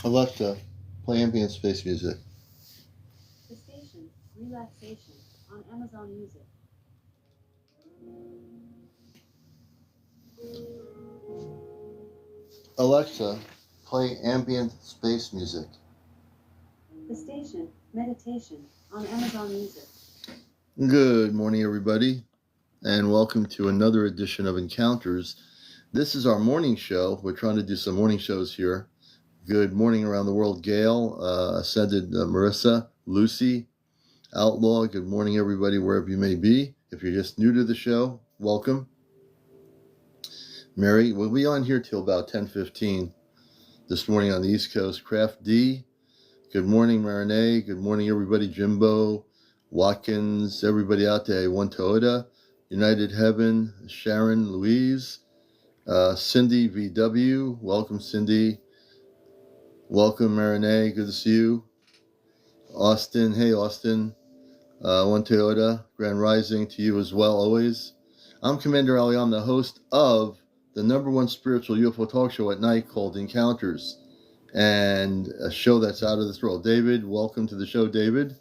Alexa, play ambient space music. The station, Relaxation, on Amazon Music. Alexa, play ambient space music. The station, Meditation, on Amazon Music. Good morning, everybody, and welcome to another edition of Encounters. This is our morning show. We're trying to do some morning shows here. Good morning around the world, Gail, Ascended Marissa, Lucy, Outlaw. Good morning, everybody, wherever you may be. If you're just new to the show, welcome. Mary, we'll be on here till about 10:15 this morning on the East Coast. Craft D, good morning, Marinee. Good morning, everybody. Jimbo, Watkins, everybody out there. One Toyota, United Heaven, Sharon, Louise, Cindy VW. Welcome, Cindy. Welcome, Marinee. Good to see you. Austin, hey, Austin. One Toyota, Grand Rising to you as well, always. I'm CmdrAleon. I'm the host of the number one spiritual UFO talk show at night called Encounters, and a show that's out of this world. David, welcome to the show, David.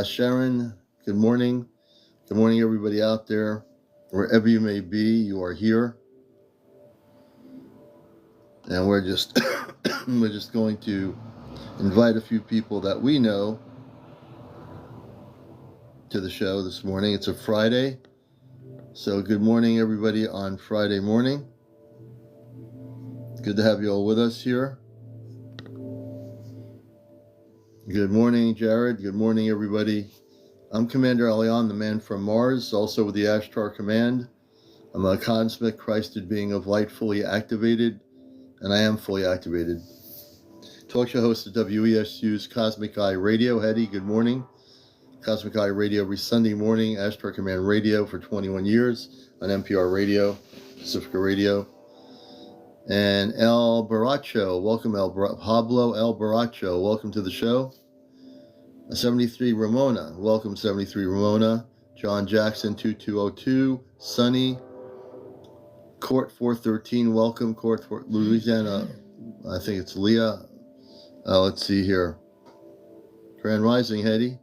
Sharon, good morning. Good morning, everybody out there. Wherever you may be, you are here. And we're just we're just going to invite a few people that we know to the show this morning. It's a Friday. So good morning, everybody, on Friday morning. Good to have you all with us here. Good morning, Jared. Good morning, everybody. I'm CmdrAleon, the man from Mars, also with the Ashtar Command. I'm a cosmic Christed being of light, fully activated, and I am fully activated. Talk show host of WESU's Cosmic Eye Radio. Hetty, good morning. Cosmic Eye Radio every Sunday morning, Ashtar Command Radio for 21 years on NPR Radio, Pacifica Radio. And El Baracho, welcome Pablo El Baracho, welcome to the show. 73 Ramona, welcome 73 Ramona. John Jackson 2202, Sunny, Court 413, welcome Court for Louisiana. I think it's Leah. Let's see here. Grand Rising, Hetty.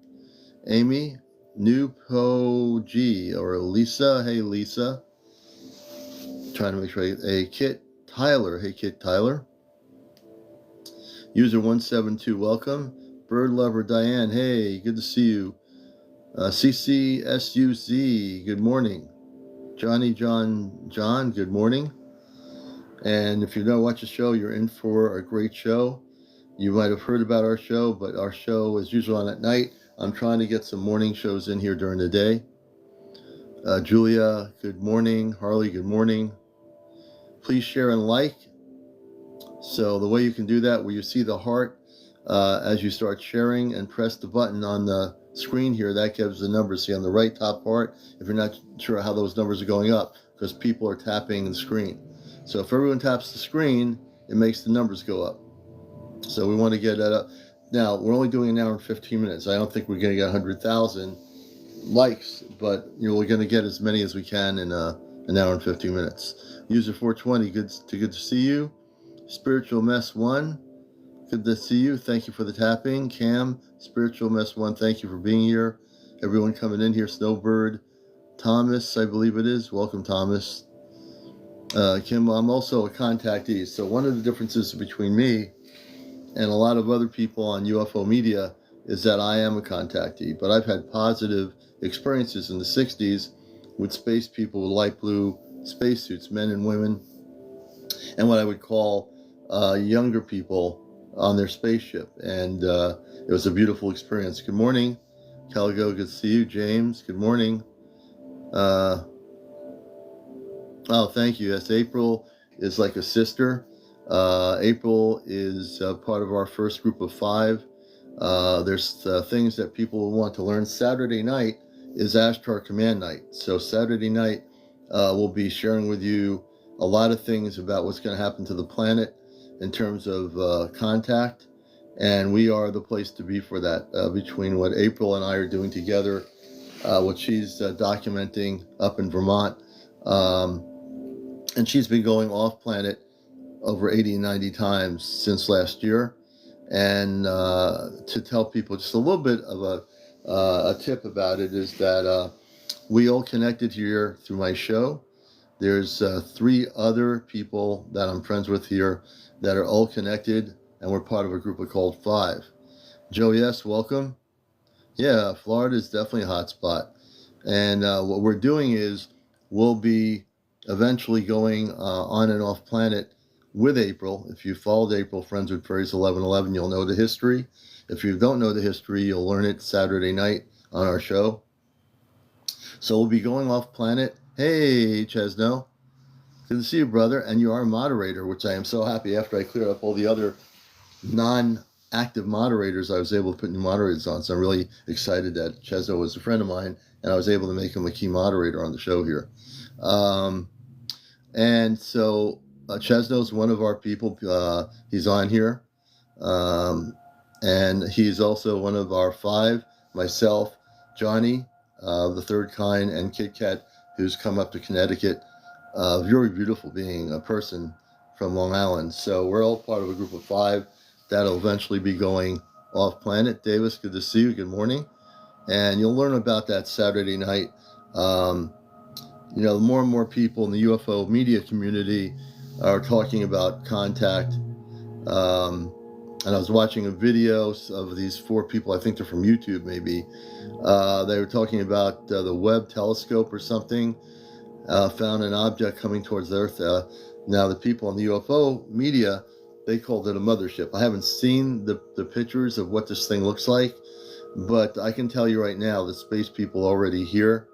Amy, Nupo G, or Lisa. Hey, Lisa. Trying to make sure. Hey, Kit Tyler. Hey, Kit Tyler. User 172, welcome. Bird Lover Diane. Hey, good to see you. CCSUZ, good morning. Johnny John, good morning. And if you don't watch the show, you're in for a great show. You might have heard about our show, but our show is usually on at night. I'm trying to get some morning shows in here during the day. Julia, good morning. Harley, good morning. Please share and like. So the way you can do that, where you see the heart as you start sharing, and press the button on the screen here, that gives the numbers. See on the right top part, if you're not sure how those numbers are going up, because people are tapping the screen. So if everyone taps the screen, it makes the numbers go up. So we want to get that up. Now, we're only doing an hour and 15 minutes. I don't think we're going to get 100,000 likes, but we're going to get as many as we can in an hour and 15 minutes. User 420, good to see you. Spiritual Mess 1, good to see you. Thank you for the tapping. Cam, Spiritual Mess 1, thank you for being here. Everyone coming in here. Snowbird, Thomas, I believe it is. Welcome, Thomas. Kim, I'm also a contactee. So one of the differences between me and a lot of other people on UFO media is that I am a contactee, but I've had positive experiences in the 60s with space people with light blue spacesuits, men and women, and what I would call younger people on their spaceship. And it was a beautiful experience. Good morning, Caligo, good to see you. James, good morning. Oh, thank you. Yes, April is like a sister. April is part of our first group of 5. There's things that people will want to learn. Saturday night is Ashtar Command night. So Saturday night, we'll be sharing with you a lot of things about what's going to happen to the planet in terms of contact. And we are the place to be for that, between what April and I are doing together, what she's documenting up in Vermont. And she's been going off planet over 80 and 90 times since last year. And to tell people just a little bit of a tip about it is that we all connected here through my show. There's 3 other people that I'm friends with here that are all connected, and we're part of a group called 5. Joe, yes, welcome. Yeah, Florida is definitely a hot spot. And what we're doing is we'll be eventually going on and off planet with April. If you followed April Friends with Fairies 1111, you'll know the history. If you don't know the history, you'll learn it Saturday night on our show. So we'll be going off planet. Hey, Chesno. Good to see you, brother. And you are a moderator, which I am so happy. After I cleared up all the other non-active moderators, I was able to put new moderators on. So I'm really excited that Chesno was a friend of mine, and I was able to make him a key moderator on the show here. And so Chesno's one of our people. He's on here. And he's also one of our 5, myself, Johnny, the third kind, and Kit Kat, who's come up to Connecticut. Very beautiful being, a person from Long Island. So we're all part of a group of 5 that'll eventually be going off planet. Davis, good to see you. Good morning. And you'll learn about that Saturday night. More and more people in the UFO media community are talking about contact. And I was watching a video of these 4 people, I think they're from YouTube maybe. They were talking about the Webb telescope or something, found an object coming towards the Earth. Now the people in the UFO media, they called it a mothership. I haven't seen the pictures of what this thing looks like, but I can tell you right now, the space people are already here.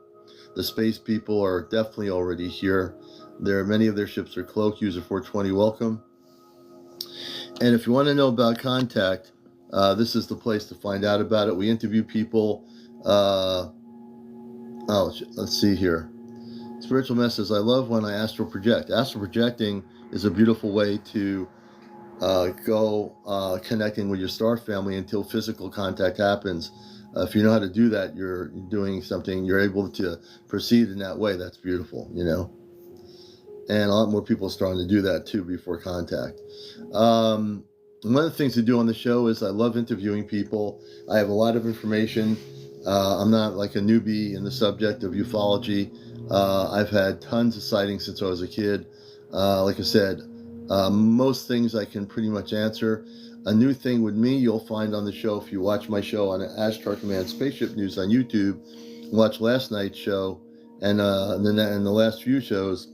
The space people are definitely already here. Many of their ships are cloaked. User 420, welcome. And if you want to know about contact, this is the place to find out about it. We interview people. Let's see here. Spiritual Message, I love when I astral project. Astral projecting is a beautiful way to go connecting with your star family until physical contact happens. If you know how to do that, you're doing something, you're able to proceed in that way. That's beautiful, And a lot more people are starting to do that too before contact. One of the things to do on the show is I love interviewing people. I have a lot of information. I'm not like a newbie in the subject of ufology. I've had tons of sightings since I was a kid. Like I said, most things I can pretty much answer. A new thing with me you'll find on the show if you watch my show on Pleiadian Spaceship News on YouTube, watch last night's show, and in the last few shows,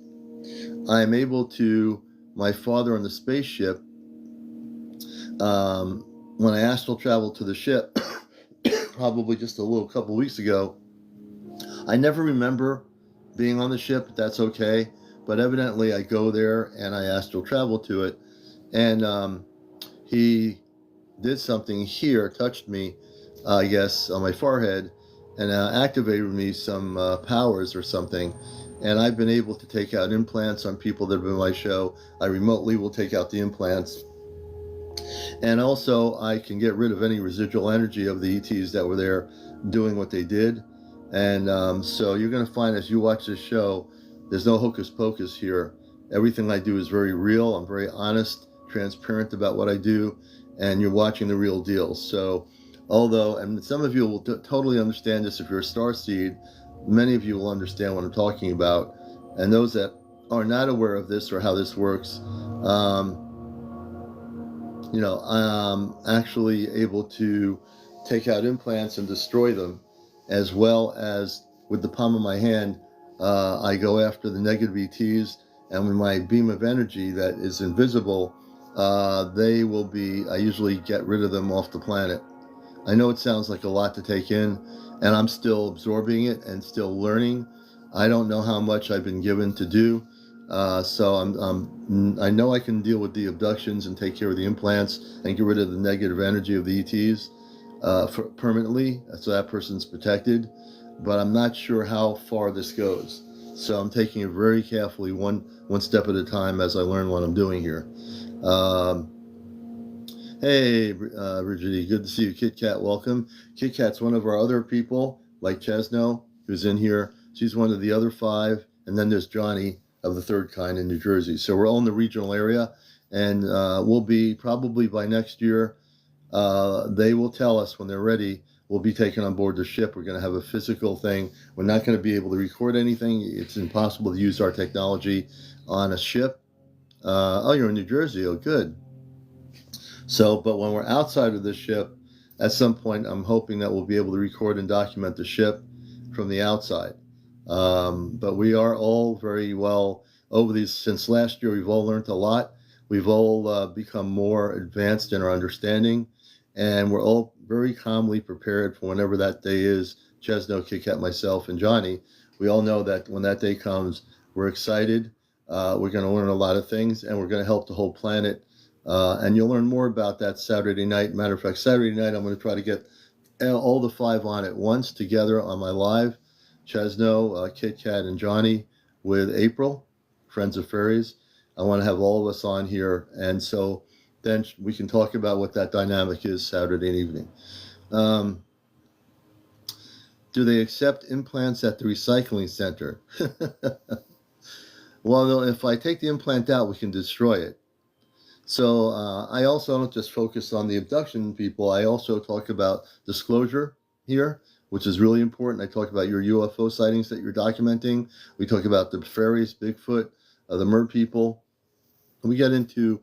I am able to, my father on the spaceship, when I astral traveled to the ship, probably just a couple weeks ago, I never remember being on the ship, but that's okay. But evidently I go there and I astral travel to it. And he did something here, touched me, I guess, on my forehead, and activated me some powers or something. And I've been able to take out implants on people that have been on my show. I remotely will take out the implants. And also, I can get rid of any residual energy of the ETs that were there doing what they did. And so you're going to find as you watch this show, there's no hocus pocus here. Everything I do is very real. I'm very honest, transparent about what I do, and you're watching the real deal. So, and some of you will totally understand this if you're a starseed, many of you will understand what I'm talking about. And those that are not aware of this or how this works, I'm actually able to take out implants and destroy them, as well as with the palm of my hand, I go after the negative ETs, and with my beam of energy that is invisible, I usually get rid of them off the planet. I know it sounds like a lot to take in, and I'm still absorbing it and still learning. I don't know how much I've been given to do. So I know I can deal with the abductions and take care of the implants and get rid of the negative energy of the ETs permanently, so that person's protected. But I'm not sure how far this goes. So I'm taking it very carefully, one step at a time, as I learn what I'm doing here. Hey, Brigitte, good to see you. Kit Kat, welcome. Kit Kat's one of our other people, like Chesno, who's in here. She's one of the other 5. And then there's Johnny of the third kind in New Jersey. So we're all in the regional area, and we'll be probably by next year They will tell us when they're ready. We'll be taken on board the ship. We're going to have a physical thing. We're not going to be able to record anything. It's impossible to use our technology on a ship. Oh, you're in New Jersey. Oh, good. So, but when we're outside of the ship, at some point, I'm hoping that we'll be able to record and document the ship from the outside. But we are all very well over these. Since last year, we've all learned a lot. We've all become more advanced in our understanding, and we're all very calmly prepared for whenever that day is. Chesno, Kit Kat, myself, and Johnny. We all know that when that day comes, we're excited. We're going to learn a lot of things, and we're going to help the whole planet. And you'll learn more about that Saturday night. Matter of fact, Saturday night, I'm going to try to get all the 5 on at once together on my live. Chesno, Kit Kat, and Johnny with April, Friends of Fairies. I want to have all of us on here. And so then we can talk about what that dynamic is Saturday evening. Do they accept implants at the recycling center? Well, no, if I take the implant out, we can destroy it. So I also don't just focus on the abduction people. I also talk about disclosure here, which is really important. I talk about your UFO sightings that you're documenting. We talk about the fairies, Bigfoot, the mer people. We get into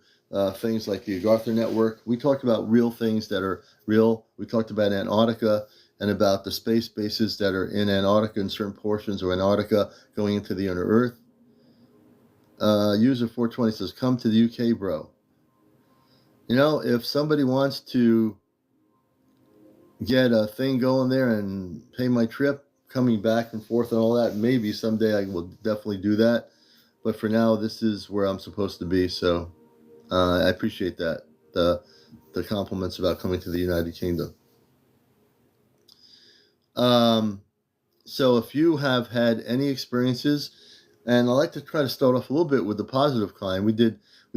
things like the Agartha Network. We talk about real things that are real. We talked about Antarctica and about the space bases that are in Antarctica and certain portions of Antarctica going into the inner Earth. User 420 says, come to the UK, bro. You know, if somebody wants to get a thing going there and pay my trip, coming back and forth and all that, maybe someday I will definitely do that. But for now, this is where I'm supposed to be. So I appreciate that, the compliments about coming to the United Kingdom. So if you have had any experiences, and I like to try to start off a little bit with the positive kind. We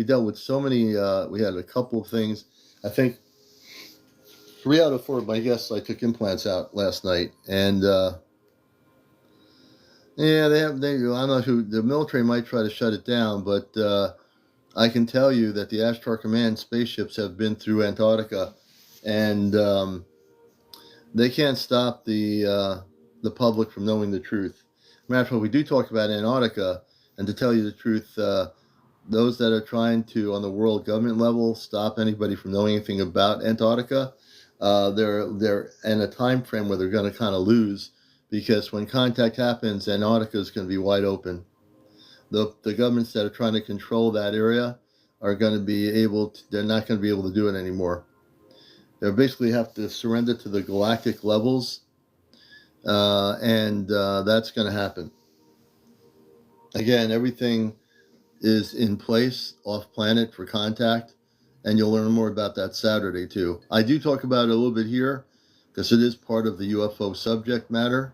dealt with so many, we had a couple of things. I think 3 out of 4 of my guests, I took implants out last night. And yeah, I don't know who, the military might try to shut it down, but I can tell you that the Ashtar Command spaceships have been through Antarctica, and they can't stop the public from knowing the truth. Matter of fact, we do talk about Antarctica, and to tell you the truth, those that are trying to, on the world government level, stop anybody from knowing anything about Antarctica, they're in a time frame where they're going to kind of lose, because when contact happens, Antarctica is going to be wide open. The governments that are trying to control that area are going to be able to, they're not going to be able to do it anymore. They basically have to surrender to the galactic levels, and that's going to happen. Again, everything is in place off planet for contact, and you'll learn more about that Saturday too. I do talk about it a little bit here because it is part of the UFO subject matter,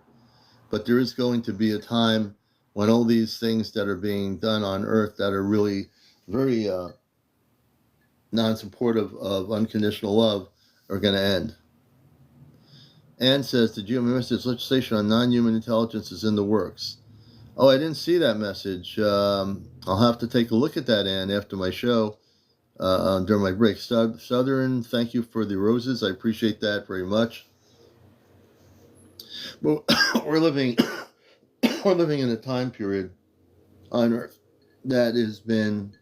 but there is going to be a time when all these things that are being done on Earth that are really very non-supportive of unconditional love are going to end. Anne says, the geometric legislation on non-human intelligence is in the works. Oh, I didn't see that message. I'll have to take a look at that, Anne, after my show, during my break. Southern, thank you for the roses. I appreciate that very much. But we're living in a time period on Earth that has been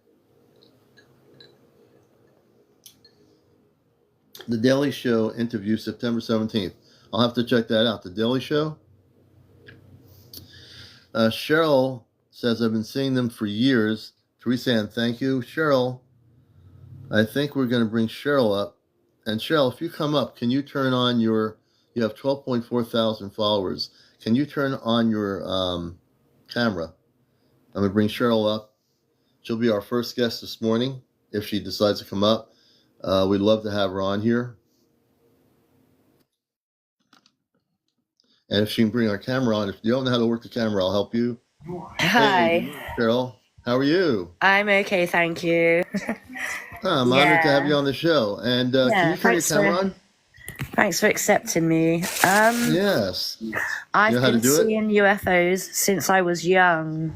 the Daily Show interview, September 17th. I'll have to check that out. The Daily Show. Cheryl says, I've been seeing them for years. Teresa Ann, thank you. Cheryl, I think we're going to bring Cheryl up. And Cheryl, if you come up, can you turn on you have 12.4 thousand followers. Can you turn on your camera? I'm going to bring Cheryl up. She'll be our first guest this morning if she decides to come up. We'd love to have her on here. And if she can bring our camera on, if you don't know how to work the camera, I'll help you. Hi. Hey, Cheryl, how are you? I'm okay, thank you. I'm honored to have you on the show. And can you turn your camera on? Thanks for accepting me. Yes. I've You know how to been do it? seeing UFOs since I was young.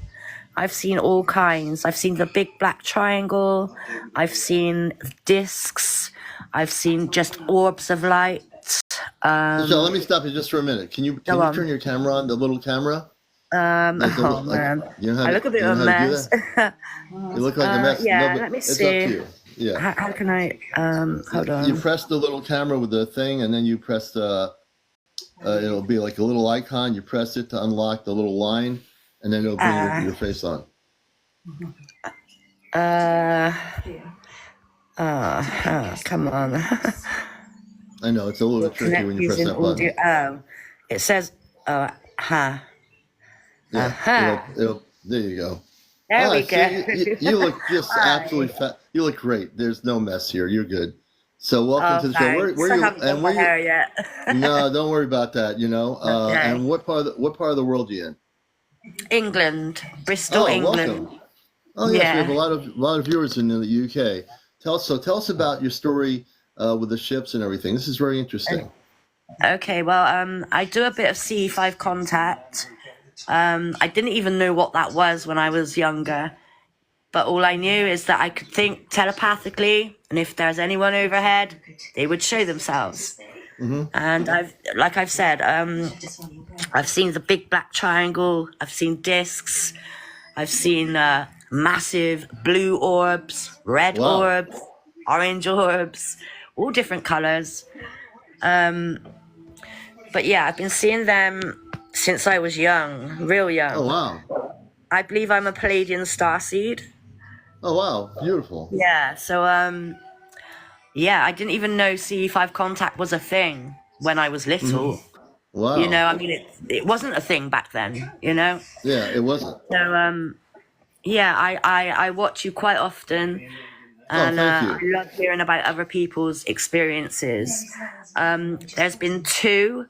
I've seen all kinds. I've seen the big black triangle. I've seen discs. I've seen just orbs of light. So let me stop you just for a minute. Can you turn your camera on, the little camera? Like Oh man, you know how I to, look a bit you know of a how to do mess. that? You look like a mess. No, Yeah, but let me it's up to see. you. Yeah. How can I? Hold You on. press the little camera with the thing, and then you press the. It'll be like a little icon. You press it to unlock the little line, and then it'll bring your face on. Come on. I know it's a little bit tricky when you press that button. Oh, it says, Yeah. It'll. There you go. There we go. You look just absolutely fat. You look great. There's no mess here. You're good. So welcome to the show. Where I you? haven't done my hair yet. No, don't worry about that. You know. Okay. And what part of the world are you in? England, Bristol, England. Welcome. Oh yes, we have a lot of viewers in the UK. Tell us about your story with the ships and everything. This is very interesting. Okay, well, I do a bit of CE5 contact. I didn't even know what that was when I was younger, but all I knew is that I could think telepathically, and if there's anyone overhead, they would show themselves. Mm-hmm. And I've said, I've seen the big black triangle. I've seen discs. I've seen massive blue orbs, red orbs, orange orbs, all different colors. But yeah, I've been seeing them since I was young, real young. Oh, wow. I believe I'm a Pleiadian starseed. Oh, wow. Beautiful. Yeah, so, I didn't even know CE5 contact was a thing when I was little. Mm-hmm. Wow. You know, I mean, it wasn't a thing back then, you know? Yeah, it wasn't. So, I watch you quite often. And I love hearing about other people's experiences. There's been 2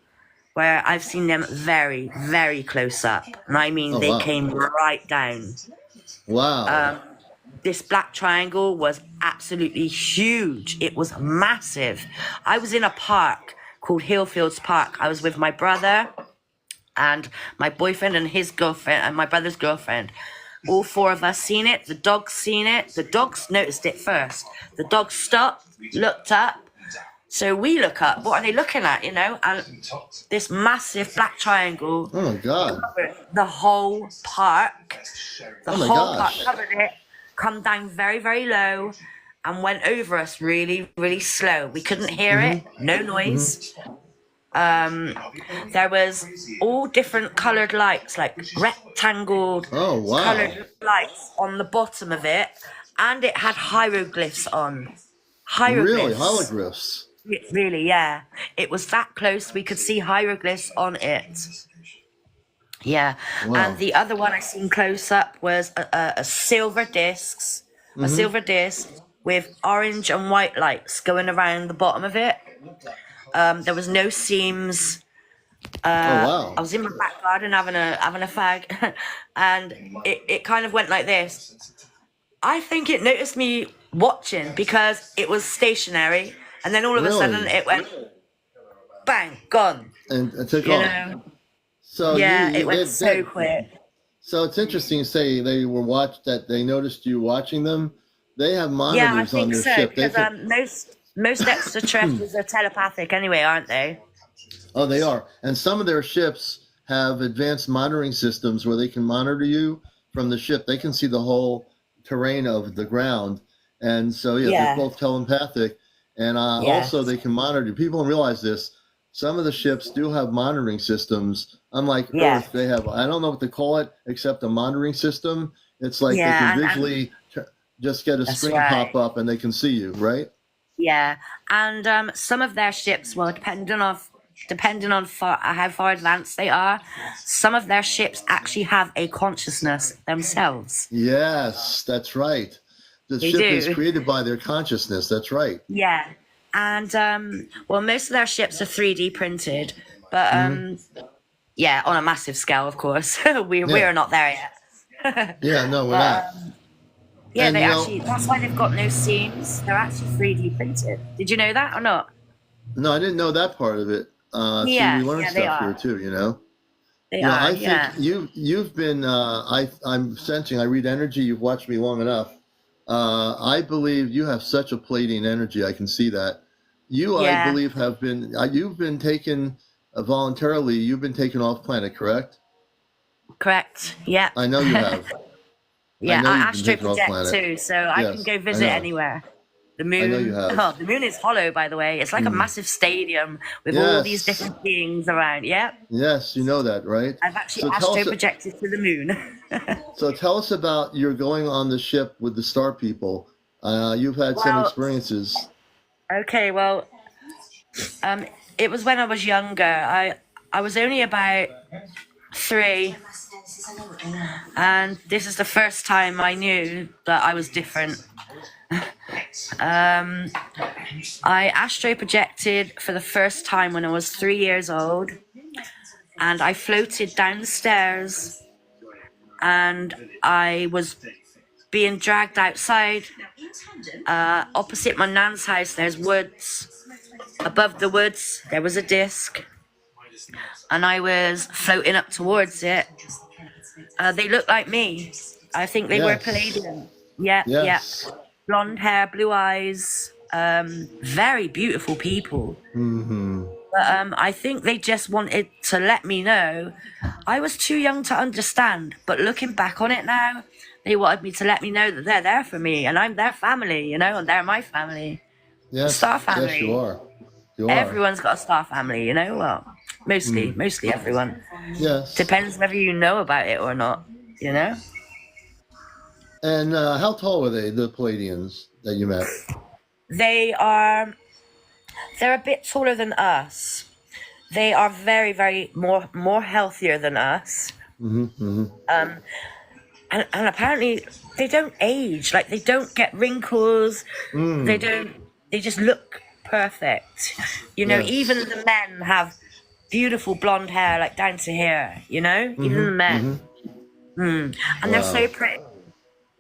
where I've seen them very, very close up. And I mean, they came right down. Wow. This black triangle was absolutely huge. It was massive. I was in a park called Hillfields Park. I was with my brother and my boyfriend and his girlfriend and my brother's girlfriend. All 4 of us seen it. The dog's seen it. The dogs noticed it first. The dog stopped, looked up. So we look up. What are they looking at, you know? And this massive black triangle. Oh, my God. Covered the whole park. The whole park covered it. Come down very, very low. And went over us really, really slow. We couldn't hear it. No noise. There was all different coloured lights, like rectangle coloured lights on the bottom of it, and it had hieroglyphs on. Really? Hieroglyphs? Really, yeah. It was that close, we could see hieroglyphs on it. Yeah. Wow. And the other one I seen close up was a silver disc, a silver disc with orange and white lights going around the bottom of it. There was no seams. I was in my back garden having a fag, and it kind of went like this. I think it noticed me watching because it was stationary, and then all of a sudden it went bang, gone. And it took off. Know? So it went so quick. So it's interesting to say they noticed you watching them. They have monitors on their ship. Yeah, I think so, because most extraterrestrials are telepathic anyway, aren't they? Oh, they are. And some of their ships have advanced monitoring systems where they can monitor you from the ship. They can see the whole terrain of the ground. And so, they're both telepathic. And also they can monitor. People don't realize this. Some of the ships do have monitoring systems. Unlike Earth, they have, I don't know what to call it, except a monitoring system. It's like they can visually just get a screen pop up and they can see you, right? Yeah, and some of their ships, well, depending on how far advanced they are, some of their ships actually have a consciousness themselves. Yes, that's right. The ship is created by their consciousness. That's right. Yeah, and most of their ships are 3D printed, but on a massive scale, of course. We're not there yet. Yeah, no, we're not. Yeah, that's why they've got no seams. They're actually 3D printed. Did you know that or not? No, I didn't know that part of it. We learned stuff here too, you know? I think you've been, I'm sensing, I read energy, you've watched me long enough. I believe you have such a Pleiadian energy, I can see that. You, I Yeah, believe, you've been taken voluntarily. You've been taken off planet, correct? correct. Yeah. I know you have. I Yeah, know I you've been astro taken off project planet. too, so I can Yes, go I visit know. anywhere. The I know you moon. have. Oh, the moon is hollow, by the way. It's like a Mm. massive stadium with all these Yes, different beings around. Yep. yes, you know that, right? I've actually So tell astro us. projected to the moon. So tell us about your going on the ship with the Star People. You've had some Well, experiences. okay, well, it was when I was younger. I was only about 3, and this is the first time I knew that I was different. I astro projected for the first time when I was 3 years old, and I floated down the stairs, and I was being dragged outside. Opposite my nan's house, there's woods. Above the woods, there was a disc, and I was floating up towards it. They looked like me. I think they were Yes. Pleiadian. Yeah, yeah. Yes. Blonde hair, blue eyes. Very beautiful people. Mm-hmm. But I think they just wanted to let me know. I was too young to understand, but looking back on it now, they wanted me to let me know that they're there for me, and I'm their family, and they're my family. Yes. Star family. Yes, you are. You are. Everyone's got a star family, well, mostly everyone. Yes. Depends whether you know about it or not, And how tall were they, the Pleiadians that you met? They're a bit taller than us. They are very, very more healthier than us. Mm-hmm. Mm-hmm. And apparently they don't age. Like, they don't get wrinkles. They just look perfect. Yes. Even the men have beautiful blonde hair, like down to here, Mm-hmm. even the men. Mm-hmm. And they're so pretty.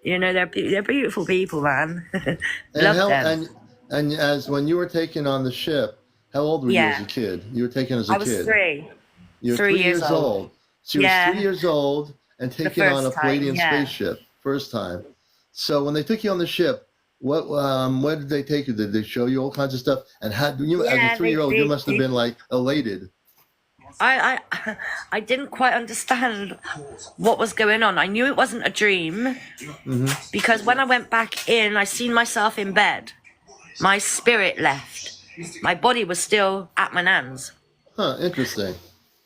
They're beautiful people, man. And Love them. And as when you were taken on the ship, how old were you as a kid? You were taken as a kid. I was 3. You were 3 years old. So you were 3 years old and taken on a Pleiadian spaceship first time. So when they took you on the ship, where did they take you? Did they show you all kinds of stuff? And as a 3-year-old, you must have been like elated. I didn't quite understand what was going on. I knew it wasn't a dream because when I went back in, I seen myself in bed. My spirit left. My body was still at my nan's. Huh, interesting.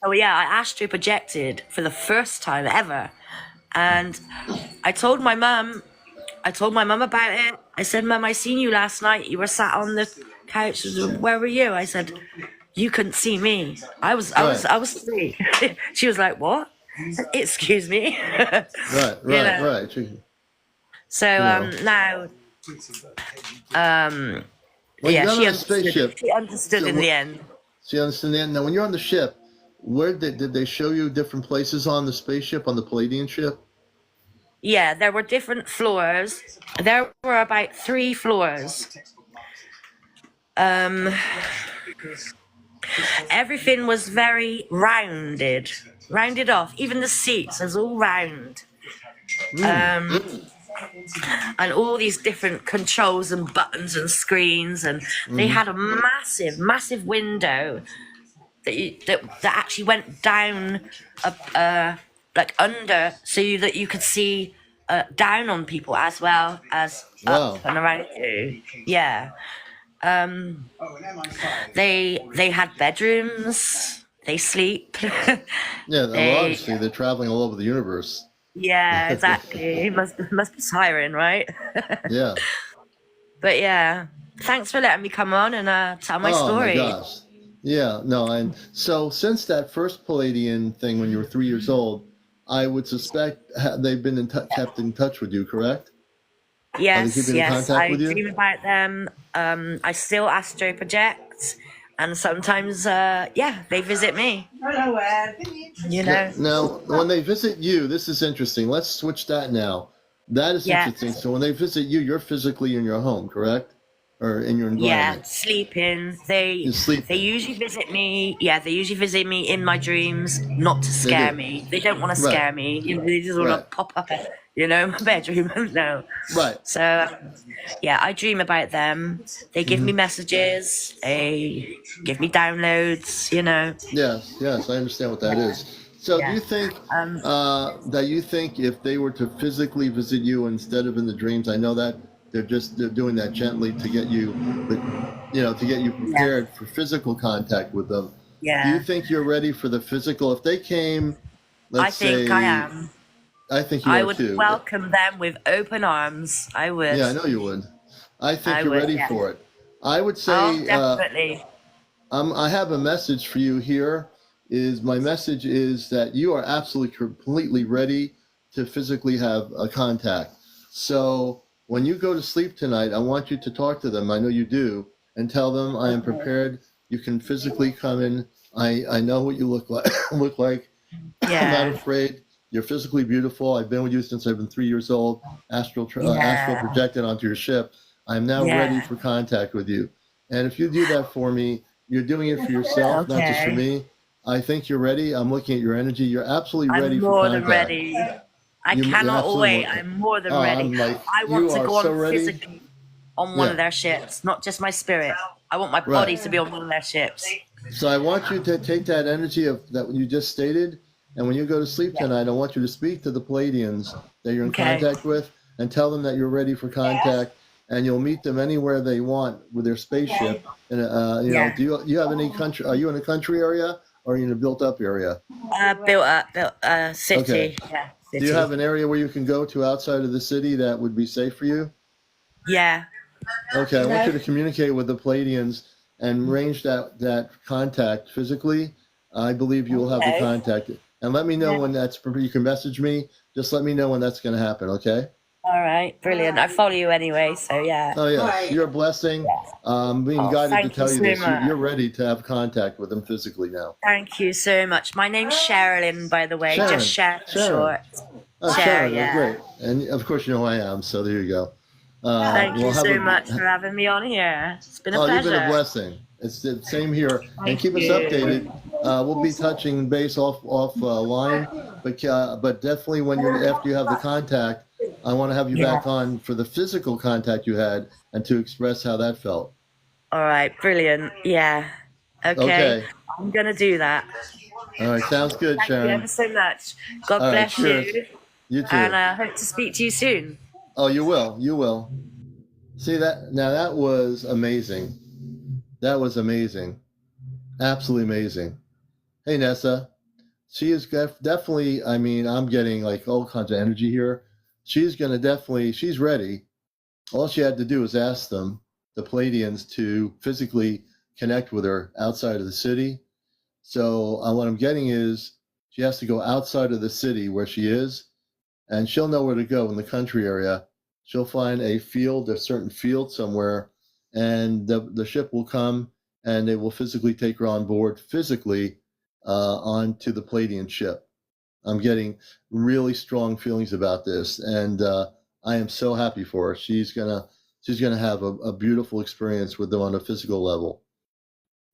Oh yeah, I astro projected for the first time ever. And I told my mum about it. I said, "Mum, I seen you last night. You were sat on the couch. Where were you?" I said, "You couldn't see me. I was 3." She was like, "What? Excuse me." Right. So now, When you got on she the spaceship, She understood in the end. So you understand that? Now, when you're on the ship, where did they show you different places on the spaceship, on the Pleiadian ship? Yeah, there were different floors. There were about 3 floors. Everything was very rounded off. Even the seats was all round. And all these different controls and buttons and screens, and they had a massive window that actually went down like under, so that you could see down on people as well as up and around you. Yeah. They had bedrooms. They sleep. Yeah, obviously they're traveling all over the universe. Yeah, exactly. must be Siren, right? Yeah. But yeah, thanks for letting me come on and tell my story. Oh my gosh. Yeah, no, and so since that first Pleiadian thing when you were 3 years old, I would suspect they've been kept in touch with you, correct? Yes, Are they keeping in contact with you? I dream about them. I still astro project, and sometimes, they visit me. Hello, Ed. Now, when they visit you, this is interesting. Let's switch that now. That is interesting. So when they visit you, you're physically in your home, correct? Or in your environment? Yeah, sleeping. They usually visit me. Yeah, they usually visit me in my dreams, not to scare me. They don't want to scare me. They just want to pop up. my bedroom. No. Right. So, yeah, I dream about them. They give me messages. They give me downloads. Yes, I understand what that is. So, do Yeah. you think Um, that you think if they were to physically visit you instead of in the dreams? I know that they're doing that gently to get you, but to get you yeah. prepared for physical contact with them. Do you Yeah. think you're ready for the physical? If they came, I let's think I say, am. I think you I are would too. welcome them with open arms. I would. Yeah, I know you would. I think I you're would, ready yeah. for it. I would Oh, say definitely. I have a message for you here. My message is that you are absolutely completely ready to physically have a contact. So when you go to sleep tonight, I want you to talk to them. I know you do, and tell them I am Okay. prepared. You can physically come in. I know what you look like. look like. I'm not Yeah. afraid. You're physically beautiful. I've been with you since I've been 3 years old. Astral Yeah. projected onto your ship. I'm now ready Yeah. for contact with you. And if you do that for me, you're doing it for yourself, not just for Okay. me. I think you're ready. I'm looking at your energy. You're absolutely I'm ready for more than contact. ready. I You're cannot absolutely. wait. I'm more than Oh, ready. I'm like, I want you to are go so on ready. physically on one of Yeah, their ships, not just my spirit. I want my right. body to be on one of their ships. So I want you to take that energy of that you just stated, and when you go to sleep tonight, I want you to speak to the Pleiadians that you're in Okay. contact with, and tell them that you're ready for contact, and you'll meet them anywhere they want with their spaceship. And Yeah. do you have any country? Are you in a country area or are you in a built-up area? Built Okay. city. Yeah, Do you have city. an area where you can go to outside of the city that would be safe for you? Yeah. Okay, I want you to communicate with the Pleiadians and arrange that contact physically. I believe you will have the Okay. contact. And let me know when that's, you can message me. Just let me know when that's going to happen, okay? All right. Brilliant. I follow you anyway, so yeah. Oh, yes, you're a blessing. I'm being Oh, guided to thank you tell you so this. You're much. ready to have contact with them physically now. Thank you so much. My name's Sherilyn, by the way. Just Sharon, Cher for Sharon. short. Oh, Cher, Sharon, well, yeah. great. And of course, you know who I am, so there you go. Thank We'll you have so much a, for having me on here. It's been a Oh, you've been a pleasure. blessing. It's the same here, and Thank keep us you. updated. We'll be touching base off line, but definitely when you're after you have the contact, I want to have you Yeah. back on for the physical contact you had and to express how that felt. All right. Brilliant. Yeah. Okay. Okay. I'm going to do that. All right. Sounds good, Thank you Sharon. ever so much. God All right. bless Cheers. you. You And too. I hope to speak to you soon. Oh, you will. You will. See that? Now that was amazing. That was amazing. Absolutely amazing. Hey, Nessa. She is definitely, I mean, I'm getting like all kinds of energy here. She's going to definitely, she's ready. All she had to do was ask them, the Pleiadians, to physically connect with her outside of the city. So what I'm getting is she has to go outside of the city where she is, and she'll know where to go in the country area. She'll find a certain field somewhere, and the ship will come and they will physically take her on board physically onto the Pleiadian ship. I'm getting really strong feelings about this, and I am so happy for her. She's gonna have a beautiful experience with them on a physical level.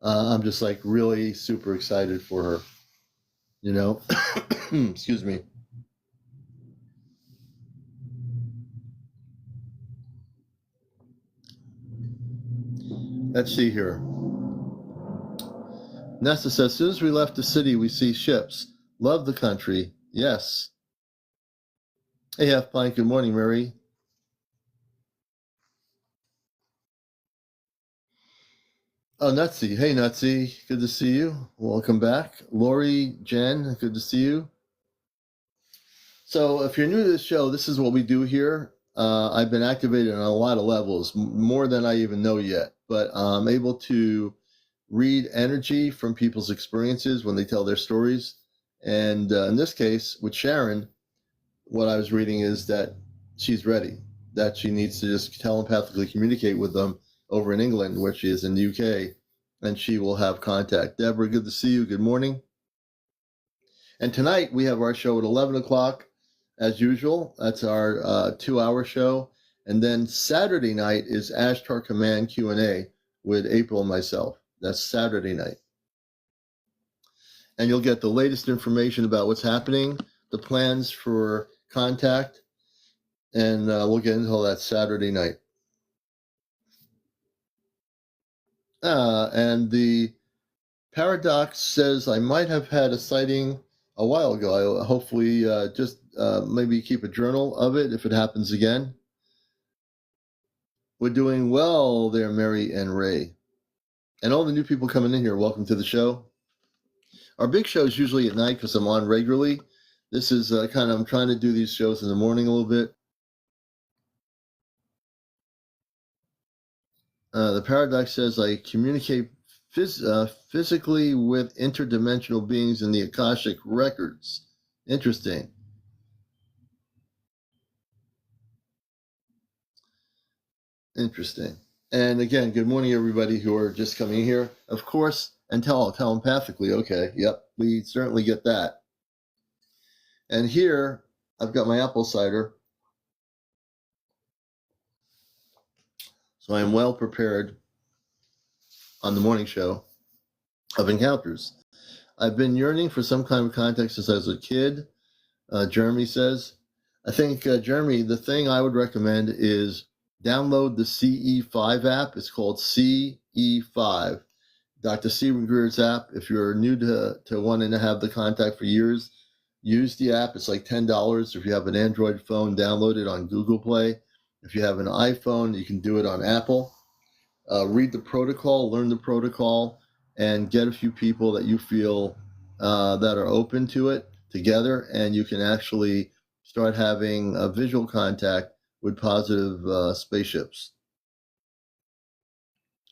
I'm just like really super excited for her. You know, excuse me. Let's see here. Nesta says, as soon as we left the city, we see ships. Love the country. Yes. Hey, F. Fine. Good morning, Mary. Oh, Nutsy. Hey, Nutsy. Good to see you. Welcome back. Lori, Jen, good to see you. So if you're new to this show, this is what we do here. I've been activated on a lot of levels, more than I even know yet. But I'm able to read energy from people's experiences when they tell their stories. And in this case, with Sharon, what I was reading is that she's ready, that she needs to just telepathically communicate with them over in England, where she is in the UK, and she will have contact. Deborah, good to see you. Good morning. And tonight we have our show at 11 o'clock, as usual. That's our 2-hour show. And then Saturday night is Ashtar Command Q&A with April and myself. That's Saturday night. And you'll get the latest information about what's happening, the plans for contact, and we'll get into all that Saturday night. And the Paradox says, I might have had a sighting a while ago. I hopefully just maybe keep a journal of it if it happens again. We're doing well there, Mary and Ray. And all the new people coming in here, welcome to the show. Our big show is usually at night because I'm on regularly. This is I'm trying to do these shows in the morning a little bit. The Paradox says, I communicate physically with interdimensional beings in the Akashic records. Interesting. Interesting. And again, good morning, everybody who are just coming here. Of course, and telepathically. Okay, yep, we certainly get that. And here, I've got my apple cider. So I am well prepared on the morning show of encounters. I've been yearning for some kind of contact since I was a kid, Jeremy says. I think, Jeremy, the thing I would recommend is download the CE5 app. It's called CE5. Dr. Stephen Greer's app. If you're new to wanting to have the contact for years, use the app. It's like $10. If you have an Android phone, download it on Google Play. If you have an iPhone, you can do it on Apple. Read the protocol, learn the protocol, and get a few people that you feel that are open to it together, and you can actually start having a visual contact with positive spaceships.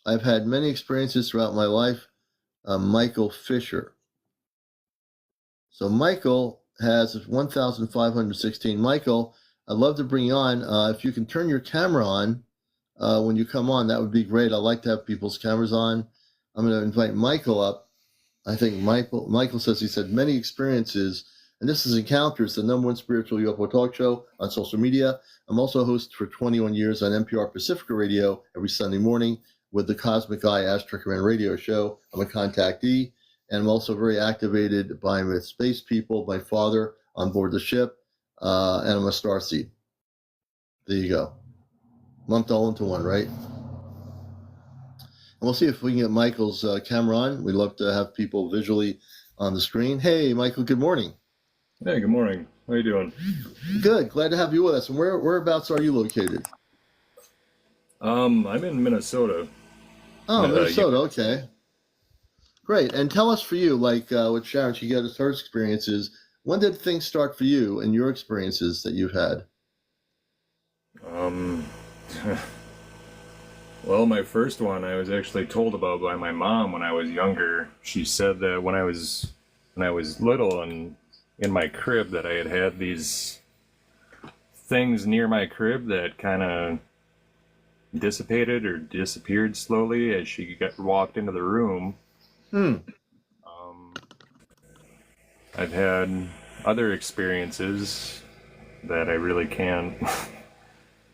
I've had many experiences throughout my life. Michael Fisher. So Michael has 1,516. Michael, I'd love to bring you on. If you can turn your camera on when you come on, that would be great. I like to have people's cameras on. I'm going to invite Michael up. I think Michael says he's had many experiences, and this is Encounters, the #1 spiritual UFO talk show on social media. I'm also a host for 21 years on NPR Pacifica Radio every Sunday morning with the Cosmic Eye Aztec Command radio show. I'm a contactee, and I'm also very activated by with space people, my father on board the ship, and I'm a starseed. There you go. Lumped all into one, right? And we'll see if we can get Michael's camera on. We'd love to have people visually on the screen. Hey, Michael, good morning. Hey, good morning. How you doing? Good. Glad to have you with us. And whereabouts are you located? I'm in Minnesota. Oh, Minnesota. Okay. Great. And tell us for you, like with Sharon, she got her experiences. When did things start for you and your experiences that you've had? Well, my first one I was actually told about by my mom when I was younger. She said that when I was little and in my crib that I had these things near my crib that kind of dissipated or disappeared slowly as she walked into the room. I've had other experiences that I really can't.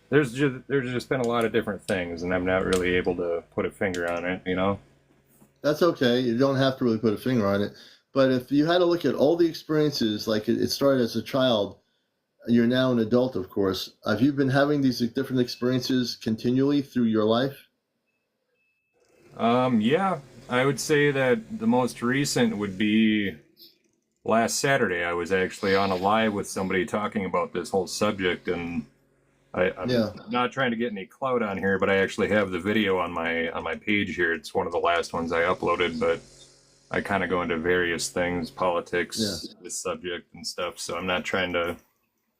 There's just been a lot of different things, and I'm not really able to put a finger on it, you know? That's okay. You don't have to really put a finger on it. But if you had to look at all the experiences, like it started as a child, you're now an adult, of course. Have you been having these different experiences continually through your life? Yeah, I would say that the most recent would be last Saturday. I was actually on a live with somebody talking about this whole subject, and I'm not trying to get any clout on here, but I actually have the video on my page here. It's one of the last ones I uploaded, but I kind of go into various things, politics, this subject and stuff. So I'm not trying to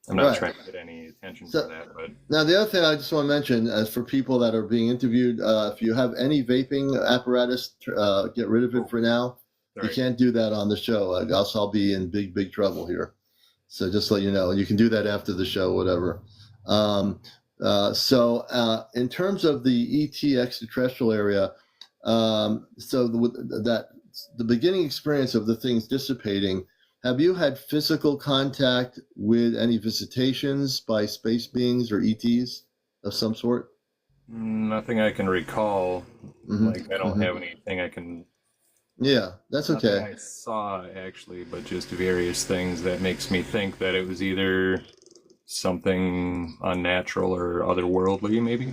get any attention for that. But now the other thing I just want to mention, as for people that are being interviewed, if you have any vaping apparatus, get rid of it for now. Sorry. You can't do that on the show. Else I'll be in big trouble here. So just let you know, you can do that after the show, whatever. So in terms of the ET extraterrestrial area, the beginning experience of the things dissipating, have you had physical contact with any visitations by space beings or ETs of some sort? Nothing I can recall. Like I don't have anything I can. Yeah, that's okay. I saw actually, but just various things that makes me think that it was either something unnatural or otherworldly, maybe.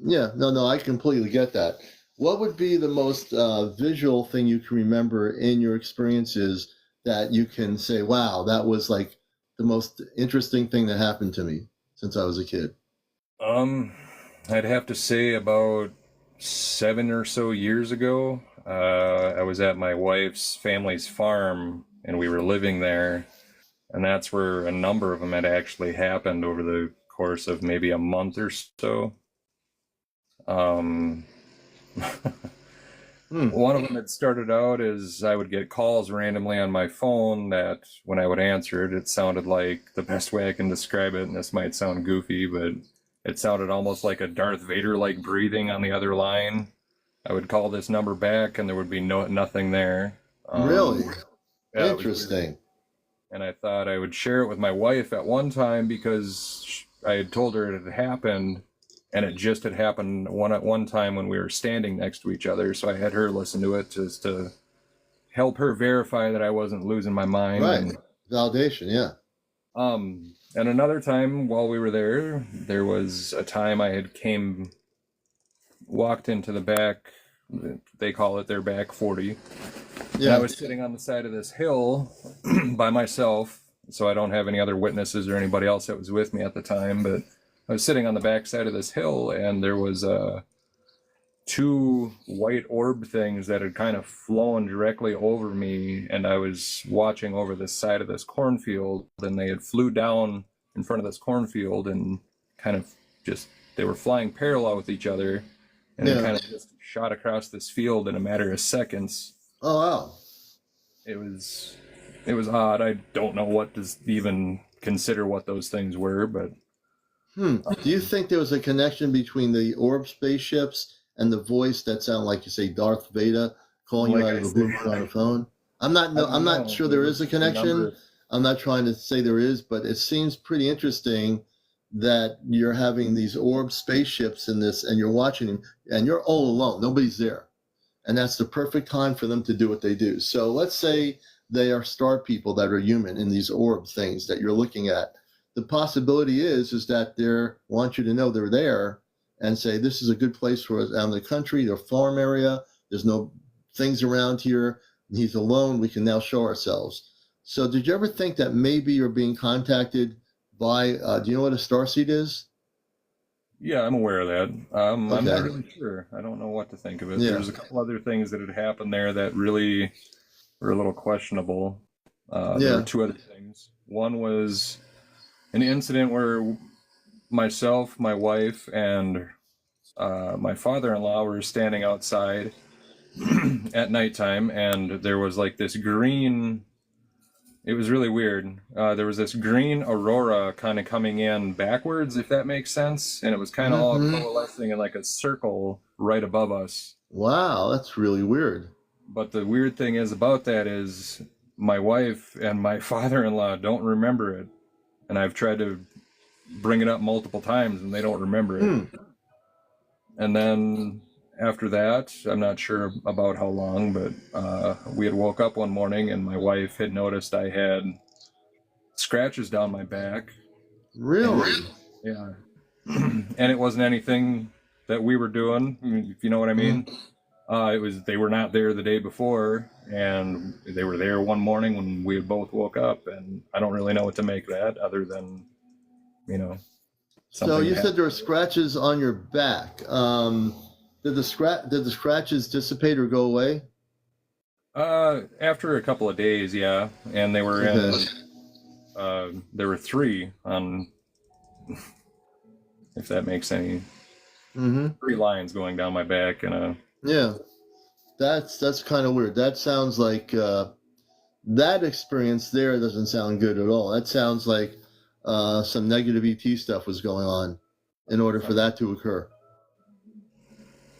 Yeah, no, I completely get that. What would be the most visual thing you can remember in your experiences that you can say, wow, that was like the most interesting thing that happened to me since I was a kid? I'd have to say about 7 or so years ago, I was at my wife's family's farm and we were living there, and that's where a number of them had actually happened over the course of maybe a month or so. Um, One of them had started out as I would get calls randomly on my phone that when I would answer it, it sounded like, the best way I can describe it, and this might sound goofy, but it sounded almost like a Darth Vader-like breathing on the other line. I would call this number back and there would be nothing there. Really? Yeah, Interesting. and I thought I would share it with my wife at one time because I had told her it had happened, and it just had happened at one time when we were standing next to each other. So I had her listen to it just to help her verify that I wasn't losing my mind. Right. Validation, yeah. And another time while we were there was a time I had walked into the back, they call it their back 40. Yeah. I was sitting on the side of this hill by myself, so I don't have any other witnesses or anybody else that was with me at the time, but I was sitting on the back side of this hill, and there was two white orb things that had kind of flown directly over me, and I was watching over the side of this cornfield, and they had flew down in front of this cornfield and kind of they were flying parallel with each other, and they kind of just shot across this field in a matter of seconds. Oh, wow. It was odd. I don't know what to even consider what those things were, but Do you think there was a connection between the orb spaceships and the voice that sounded like, you say, Darth Vader calling you out of the blue on the phone? I'm not sure there is a connection. I'm not trying to say there is, but it seems pretty interesting that you're having these orb spaceships in this, and you're watching them, and you're all alone. Nobody's there. And that's the perfect time for them to do what they do. So let's say they are star people that are human in these orb things that you're looking at. The possibility is that they want you to know they're there and say, this is a good place for us out in the country, their farm area. There's no things around here. He's alone. We can now show ourselves. So did you ever think that maybe you're being contacted by, do you know what a starseed is? Yeah, I'm aware of that. I'm not really sure. I don't know what to think of it. Yeah. There's a couple other things that had happened there that really were a little questionable. There were two other things. One was an incident where myself, my wife, and my father-in-law were standing outside at nighttime, and there was like this green, it was really weird. There was this green aurora kind of coming in backwards, if that makes sense, and it was kind of all coalescing in like a circle right above us. Wow, that's really weird. But the weird thing is about that is my wife and my father-in-law don't remember it. And I've tried to bring it up multiple times and they don't remember it. And then after that, I'm not sure about how long, but we had woke up one morning and my wife had noticed I had scratches down my back. Really? Yeah. And it wasn't anything that we were doing, if you know what I mean. They were not there the day before, and they were there one morning when we both woke up, and I don't really know what to make of that other than, So you said there were scratches on your back. Did the scratches dissipate or go away? After a couple of days, yeah, and they were there were 3 on, if that makes any, 3 lines going down my back, and yeah, that's kind of weird. That sounds like that experience there doesn't sound good at all. That sounds like some negative ET stuff was going on in order for that to occur.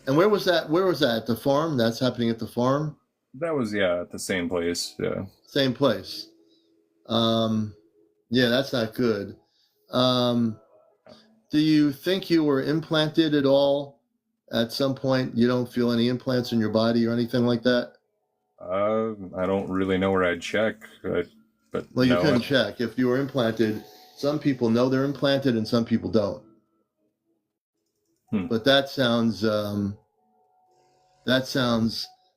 And where was that? Where was that? At the farm? That's happening at the farm? That was, at the same place, yeah. Same place. Yeah, that's not good. Do you think you were implanted at all? At some point, you don't feel any implants in your body or anything like that? I don't really know where I'd check, but well, you couldn't check if you were implanted. Some people know they're implanted and some people don't. But that sounds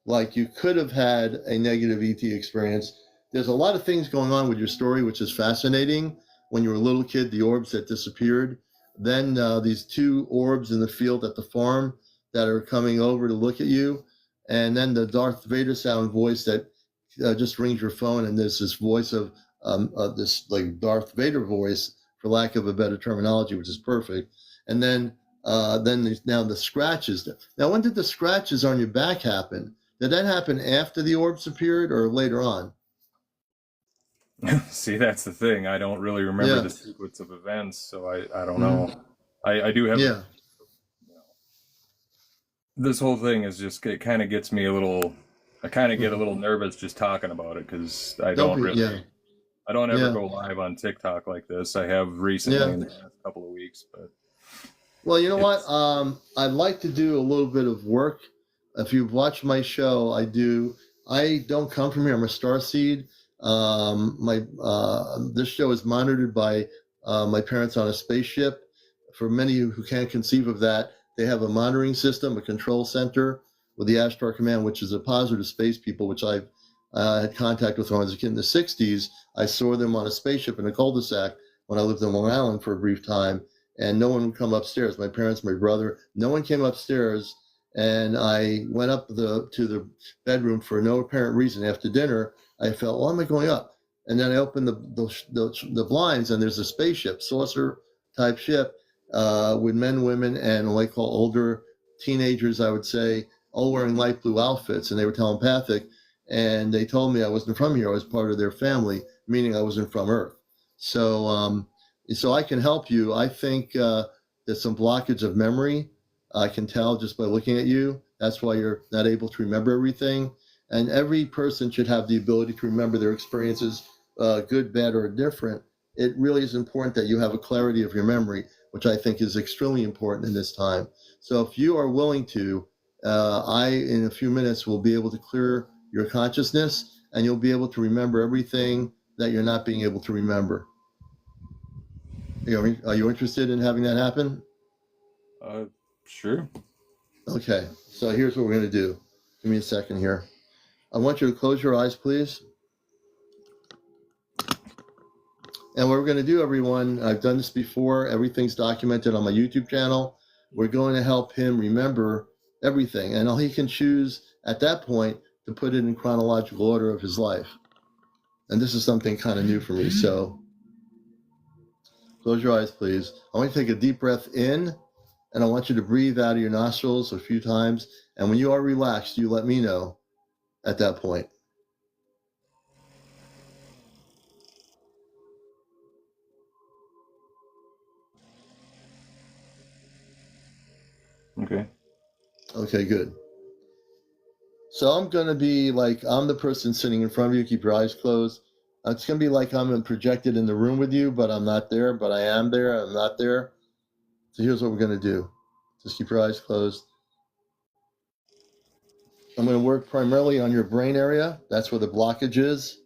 like you could have had a negative ET experience. There's a lot of things going on with your story, which is fascinating. When you were a little kid, the orbs that disappeared, then these 2 orbs in the field at the farm that are coming over to look at you, and then the Darth Vader sound voice that just rings your phone, and there's this voice of this like Darth Vader voice, for lack of a better terminology, which is perfect. And then there's now the scratches. Now, when did the scratches on your back happen? Did that happen after the orbs appeared or later on? See, that's the thing. I don't really remember the sequence of events, so I don't know. I do have. Yeah. This whole thing is just, it kind of gets me a little. I kind of get a little nervous just talking about it because I don't ever go live on TikTok like this. I have recently in the past couple of weeks, but. Well, you know what? I'd like to do a little bit of work. If you've watched my show, I don't come from here. I'm a starseed. This show is monitored by my parents on a spaceship. For many who can't conceive of that, they have a monitoring system, a control center with the Ashtar Command, which is a positive space people, which I've had contact with when I was a kid in the 60s. I saw them on a spaceship in a cul-de-sac when I lived in Long Island for a brief time, and no one would come upstairs. My parents, my brother, no one came upstairs, and I went up to the bedroom for no apparent reason. After dinner, I felt, why am I going up? And then I opened the blinds, and there's a spaceship, saucer type ship, with men, women, and what I call older teenagers, I would say, all wearing light blue outfits, and they were telepathic. And they told me I wasn't from here. I was part of their family, meaning I wasn't from Earth. So I can help you. I think there's some blockage of memory. I can tell just by looking at you. That's why you're not able to remember everything. And every person should have the ability to remember their experiences, good, bad, or different. It really is important that you have a clarity of your memory, which I think is extremely important in this time. So if you are willing to, in a few minutes, will be able to clear your consciousness, and you'll be able to remember everything that you're not being able to remember. Are you interested in having that happen? Sure. Okay, so here's what we're going to do. Give me a second here. I want you to close your eyes, please. And what we're going to do, everyone, I've done this before. Everything's documented on my YouTube channel. We're going to help him remember everything. And he can choose at that point to put it in chronological order of his life. And this is something kind of new for me. So close your eyes, please. I want you to take a deep breath in, and I want you to breathe out of your nostrils a few times. And when you are relaxed, you let me know at that point. Okay. Okay, good. So I'm going to be like, I'm the person sitting in front of you. Keep your eyes closed. It's going to be like I'm projected in the room with you, but I'm not there, but I am there. I'm not there. So here's what we're going to do. Just keep your eyes closed. I'm going to work primarily on your brain area. That's where the blockage is.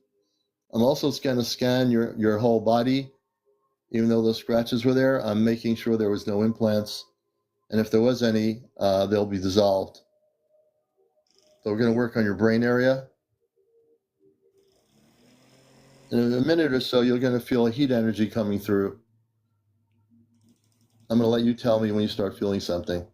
I'm also going to scan your whole body. Even though those scratches were there, I'm making sure there was no implants. And if there was any, they'll be dissolved. So we're going to work on your brain area. And in a minute or so, you're going to feel a heat energy coming through. I'm going to let you tell me when you start feeling something.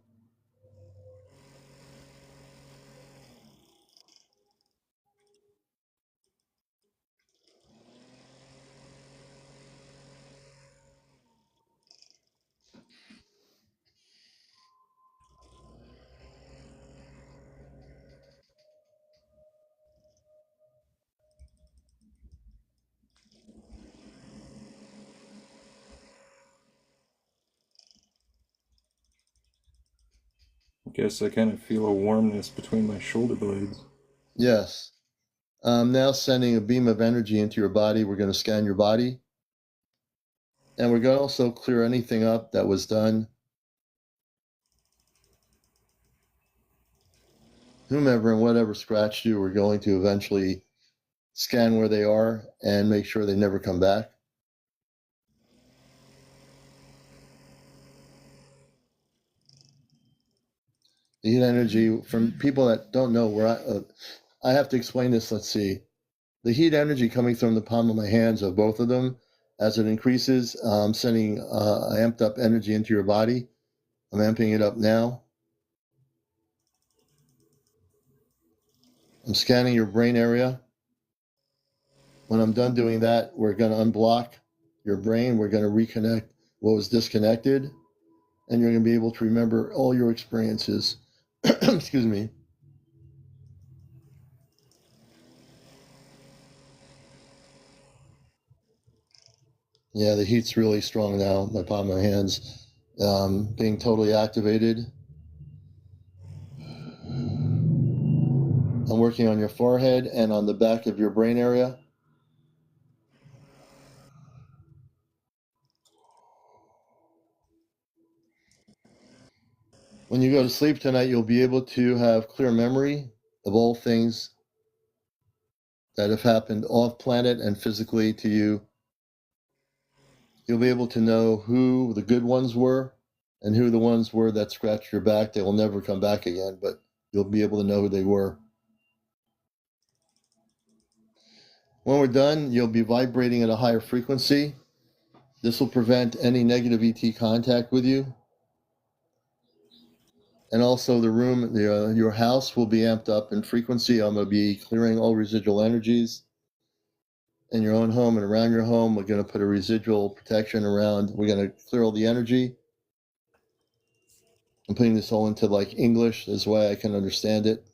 I guess I kind of feel a warmness between my shoulder blades. Yes. I'm now sending a beam of energy into your body. We're going to scan your body. And we're going to also clear anything up that was done. Whomever and whatever scratched you, we're going to eventually scan where they are and make sure they never come back. The heat energy, from people that don't know where I have to explain this. Let's see. The heat energy coming from the palm of my hands of both of them, as it increases, I'm sending amped up energy into your body. I'm amping it up now. I'm scanning your brain area. When I'm done doing that, we're going to unblock your brain. We're going to reconnect what was disconnected, and you're going to be able to remember all your experiences. Excuse me. Yeah, the heat's really strong now. My palm of my hands being totally activated. I'm working on your forehead and on the back of your brain area. When you go to sleep tonight, you'll be able to have clear memory of all things that have happened off planet and physically to you. You'll be able to know who the good ones were and who the ones were that scratched your back. They will never come back again, but you'll be able to know who they were. When we're done, you'll be vibrating at a higher frequency. This will prevent any negative ET contact with you. And also the room, your house will be amped up in frequency. I'm going to be clearing all residual energies in your own home and around your home. We're going to put a residual protection around. We're going to clear all the energy. I'm putting this all into like English. This way I can understand it.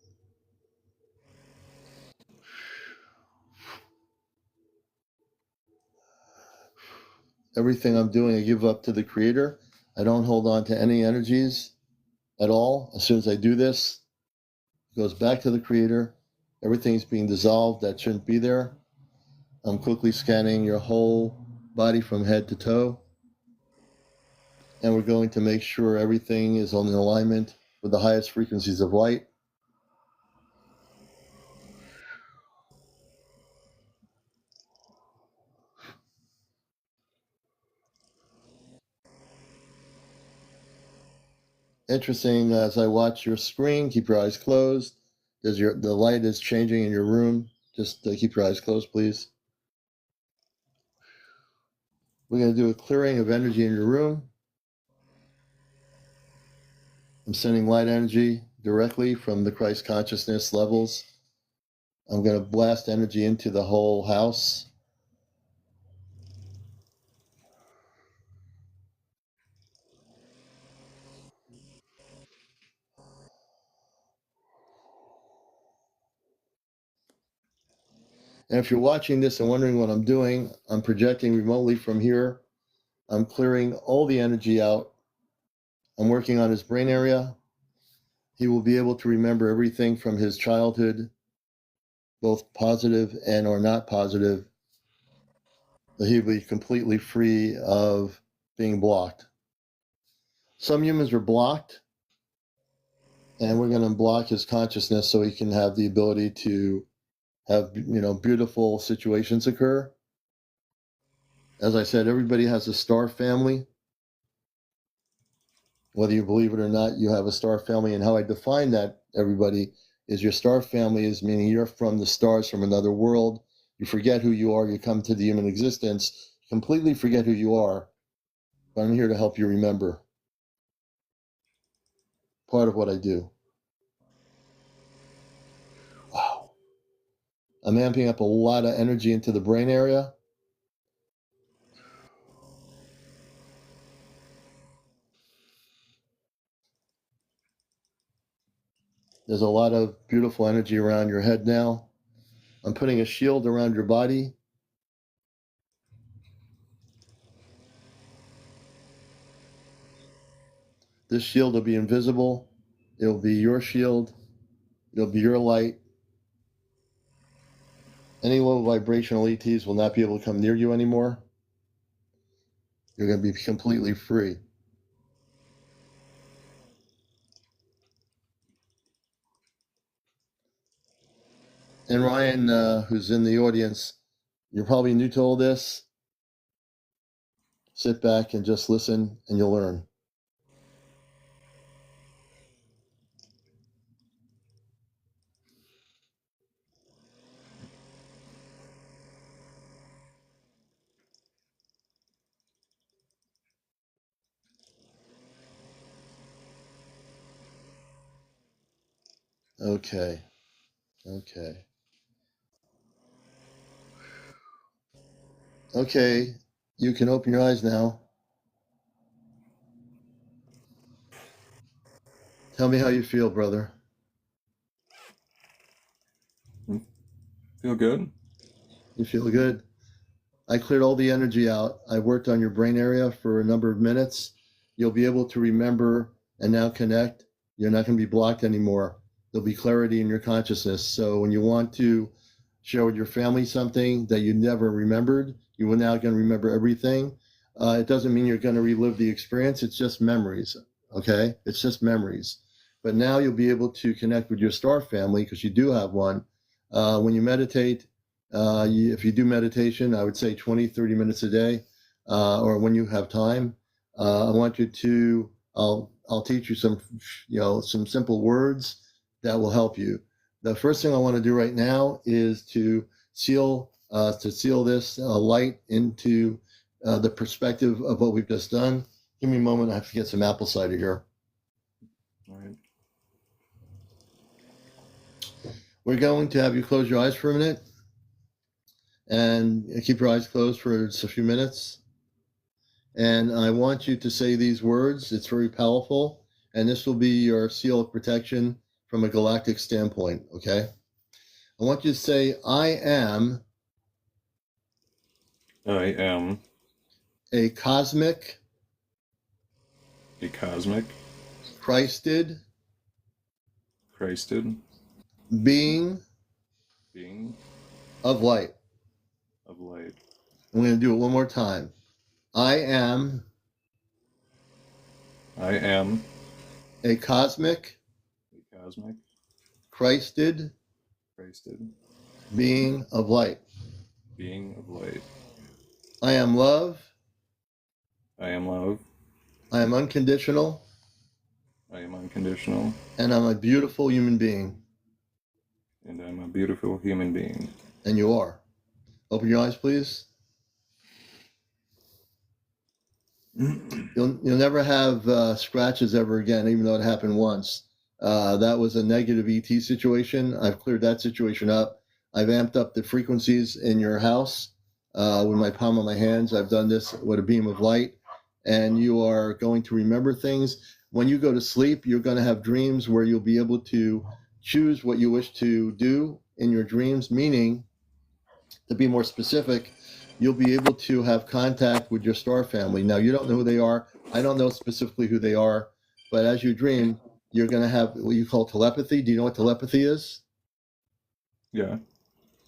Everything I'm doing, I give up to the Creator. I don't hold on to any energies at all. As soon as I do this, it goes back to the Creator. Everything's being dissolved that shouldn't be there. I'm quickly scanning your whole body from head to toe. And we're going to make sure everything is on alignment with the highest frequencies of light. Interesting, as I watch your screen, keep your eyes closed. The light is changing in your room. Just keep your eyes closed, please. We're going to do a clearing of energy in your room. I'm sending light energy directly from the Christ consciousness levels. I'm going to blast energy into the whole house. And if you're watching this and wondering what I'm doing, I'm projecting remotely from here. I'm clearing all the energy out. I'm working on his brain area. He will be able to remember everything from his childhood, both positive and or not positive. He'll be completely free of being blocked. Some humans are blocked, and we're going to block his consciousness so he can have the ability to have, beautiful situations occur. As I said, everybody has a star family. Whether you believe it or not, you have a star family. And how I define that, everybody, is your star family is meaning you're from the stars from another world. You forget who you are. You come to the human existence, completely forget who you are. But I'm here to help you remember. Part of what I do. Wow. I'm amping up a lot of energy into the brain area. There's a lot of beautiful energy around your head now. I'm putting a shield around your body. This shield will be invisible. It'll be your shield. It'll be your light. Any low vibrational ETs will not be able to come near you anymore. You're going to be completely free. And Ryan, who's in the audience, you're probably new to all this. Sit back and just listen, and you'll learn. Okay. Okay. Okay. You can open your eyes now. Tell me how you feel, brother. Feel good? You feel good? I cleared all the energy out. I worked on your brain area for a number of minutes. You'll be able to remember and now connect. You're not going to be blocked anymore. There'll be clarity in your consciousness. So when you want to share with your family something that you never remembered, you are now going to remember everything. It doesn't mean you're going to relive the experience. It's just memories. Okay? It's just memories. But now you'll be able to connect with your star family because you do have one. When you meditate, if you do meditation, I would say 20, 30 minutes a day, or when you have time. I want you to, I'll teach you some, some simple words that will help you. The first thing I want to do right now is to seal this light into the perspective of what we've just done. Give me a moment. I have to get some apple cider here. All right. We're going to have you close your eyes for a minute and keep your eyes closed for just a few minutes. And I want you to say these words. It's very powerful. And this will be your seal of protection from a galactic standpoint, okay? I want you to say, I am a cosmic Christed being of light. I'm going to do it one more time. I am a cosmic Christed being of light. I am love. I am unconditional. And I'm a beautiful human being. And you are. Open your eyes, please. You'll never have scratches ever again, even though it happened once. That was a negative ET situation. I've cleared that situation up. I've amped up the frequencies in your house with my palm of my hands. I've done this with a beam of light. And you are going to remember things. When you go to sleep, you're going to have dreams where you'll be able to choose what you wish to do in your dreams, meaning, to be more specific, you'll be able to have contact with your star family. Now, you don't know who they are. I don't know specifically who they are, but as you dream, you're going to have what you call telepathy. Do you know what telepathy is? Yeah.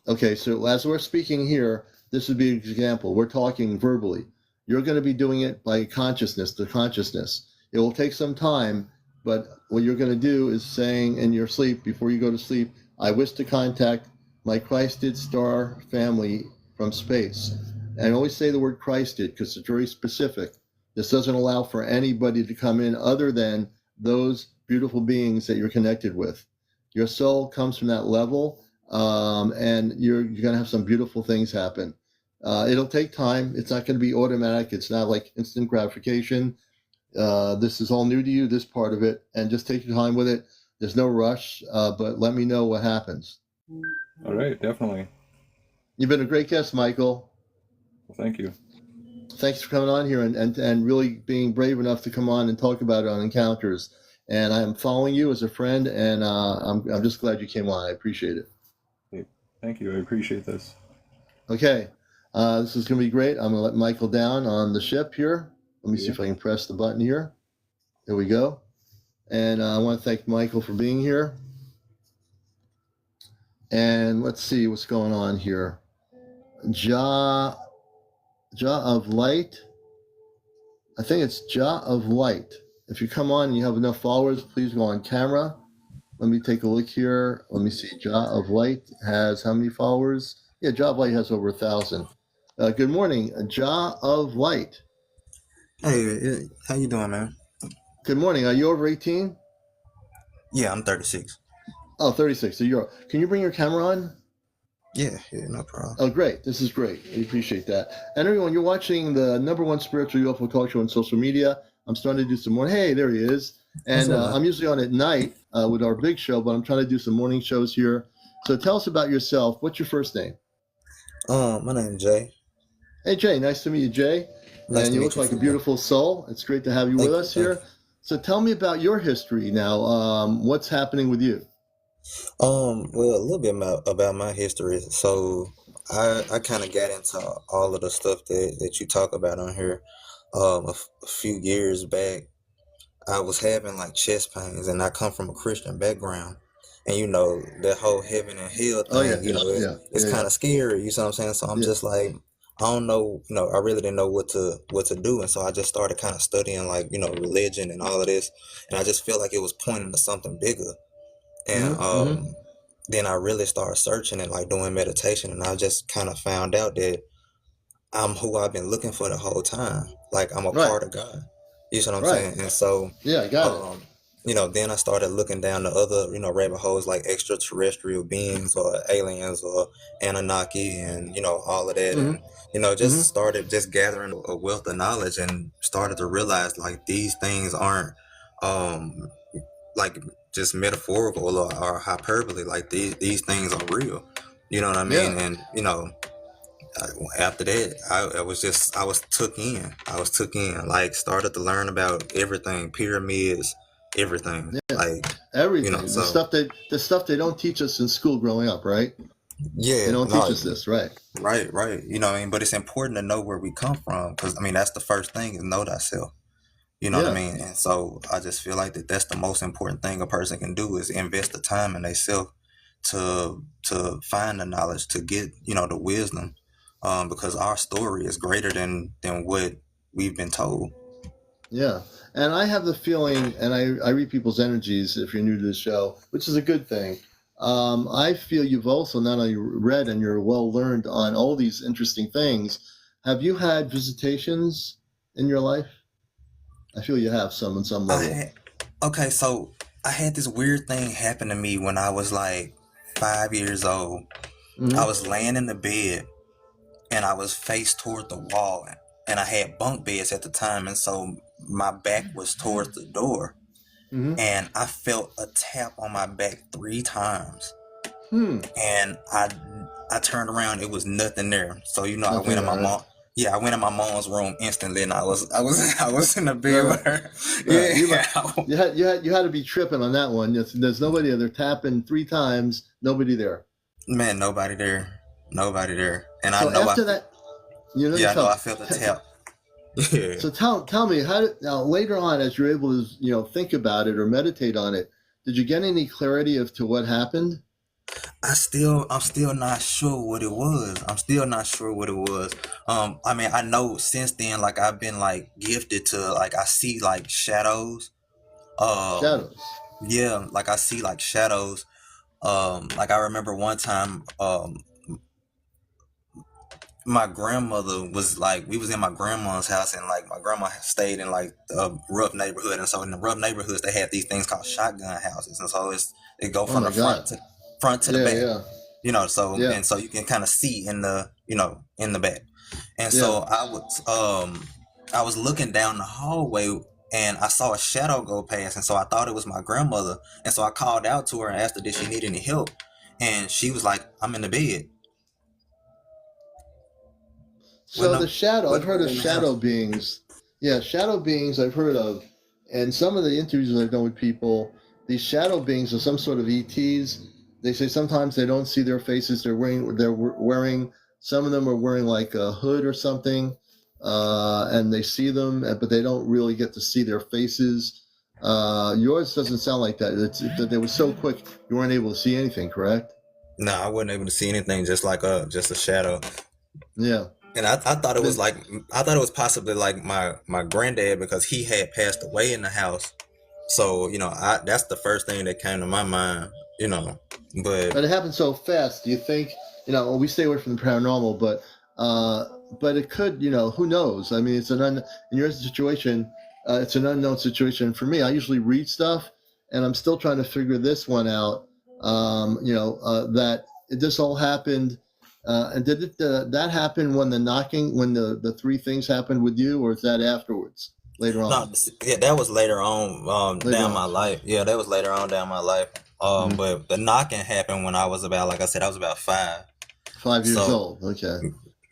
Okay, so as we're speaking here, this would be an example. We're talking verbally. You're going to be doing it by consciousness to consciousness. It will take some time, but what you're going to do is saying in your sleep, before you go to sleep, I wish to contact my Christed star family from space. And always say the word Christed because it's very specific. This doesn't allow for anybody to come in other than those beautiful beings that you're connected with. Your soul comes from that level, and you're going to have some beautiful things happen. It'll take time. It's not going to be automatic. It's not like instant gratification. This is all new to you, this part of it, and just take your time with it. There's no rush, but let me know what happens. All right, definitely. You've been a great guest, Michael. Well, thank you. Thanks for coming on here and really being brave enough to come on and talk about it on Encounters. And I'm following you as a friend, and I'm just glad you came on. I appreciate it. Hey, thank you. I appreciate this. Okay, this is going to be great. I'm going to let Michael down on the ship here. Let me see if I can press the button here. There we go. And I want to thank Michael for being here. And let's see what's going on here. Jah of Light. I think it's Jah of Light. If you come on and you have enough followers, please go on camera. Let me take a look here. Let me see. Jah of Light has how many followers? Yeah, Jah of Light has over 1,000. Good morning, Jah of Light. Hey, how you doing, man? Good morning. Are you over 18? Yeah, I'm 36. Oh, 36. So can you bring your camera on? Yeah, no problem. Oh, great. This is great. I appreciate that. And everyone, you're watching the #1 spiritual UFO talk show on social media. I'm starting to do some more. Hey, there he is. And What's up, man? I'm usually on at night with our big show, but I'm trying to do some morning shows here. So tell us about yourself. What's your first name? My name is Jay. Hey, Jay. Nice to meet you, Jay. Nice And to you meet look you like a too, man. beautiful soul. It's great to have you with Thank you, us thank here. So tell me about your history now. What's happening with you? you. Well, a little bit about my history. So I kind of got into all of the stuff that you talk about on here. A few years back, I was having like chest pains, and I come from a Christian background. And that whole heaven and hell Oh, yeah, thing, yeah, yeah, it's yeah, yeah. kind of scary, you know what I'm saying? So I'm Yeah. just like, I don't know, I really didn't know what to do. And so I just started kind of studying like, religion and all of this. And I just feel like it was pointing to something bigger. And Mm-hmm, mm-hmm. then I really started searching and like doing meditation, and I just kind of found out that I'm who I've been looking for the whole time. Like I'm a Right, part of God. You know what I'm right. saying? And so, Yeah, I got it. um, then I started looking down the other, rabbit holes like extraterrestrial beings or aliens or Anunnaki and, all of that. Mm-hmm, And, mm-hmm. just started just gathering a wealth of knowledge and started to realize like these things aren't, um, like just metaphorical or hyperbole. Like these things are real. You know what I Yeah. mean? And, after that, I was took in, like started to learn about everything, pyramids, everything, Yeah. like, Everything. so The stuff they don't teach us in school growing up, right? They yeah, don't teach no, us this, right? right. What I mean? But it's important to know where we come from, because I mean, that's the first thing is know thyself. You know what I Yeah. mean? And so I just feel like that's the most important thing a person can do is invest the time in themselves to find the knowledge, to get, the wisdom, because our story is greater than what we've been told. Yeah. And I have the feeling, and I read people's energies if you're new to the show, which is a good thing. I feel you've also not only read and you're well learned on all these interesting things. Have you had visitations in your life? I feel you have some on some I level. had Okay, so I had this weird thing happen to me when I was like 5 years old. I Mm-hmm. was laying in the bed and I was faced toward the wall, and I had bunk beds at the time, and so my back was towards the door, Mm-hmm. and I felt a tap on my back 3 times, Hmm. and I turned around, it was nothing there. So I Nothing went in there, my right? mom. Yeah, I went in my mom's room instantly, and I was in the Right, bed with right. her. Right. Yeah, You had to be tripping on that one. There's nobody there. They're tapping 3 times, nobody there. man, nobody there, and I So know after that, you I know felt. I felt a tap. Yeah. So tell me how did, now later on as you're able to think about it or meditate on it, did you get any clarity as to what happened? I'm still not sure what it was. I'm still not sure what it was. I mean, I know since then, like I've been like gifted to like I see like shadows. Um, Shadows. yeah, like I see like shadows. Like I remember one time, my grandmother was like, we was in my grandma's house, and like my grandma stayed in like a rough neighborhood, and so in the rough neighborhoods they had these things called shotgun houses, and so it go Oh from my the God. front to the Yeah, back, yeah, so yeah, and so you can kind of see in the in the back. And yeah. so I was looking down the hallway, and I saw a shadow go past, and so I thought it was my grandmother, and so I called out to her and asked her did she need any help, and she was like, I'm in the bed with So the shadow, I've heard nobody of in the shadow house. beings. Yeah, shadow beings I've heard of, and some of the interviews I've done with people, these shadow beings are some sort of ETs. They say sometimes they don't see their faces. They're wearing. Some of them are wearing like a hood or something, and they see them, but they don't really get to see their faces. Yours doesn't sound like that. That they were so quick you weren't able to see anything. Correct? No, I wasn't able to see anything, just like just a shadow. Yeah. And I thought it was Then like, I thought it was possibly like my granddad, because he had passed away in the house. So that's the first thing that came to my mind. But But it happens so fast. Do you think, we stay away from the paranormal, but it could, who knows? I mean, in your situation, it's an unknown situation for me. I usually read stuff, and I'm still trying to figure this one out. That this all happened, and did that happen when the knocking, when the three things happened with you, or is that afterwards? later No, on? yeah, that was later on Later down on. my life. Yeah, that was later on down my life. Mhm. But the knocking happened when I was about, like I said, I was about 5. 5 years So old. Okay.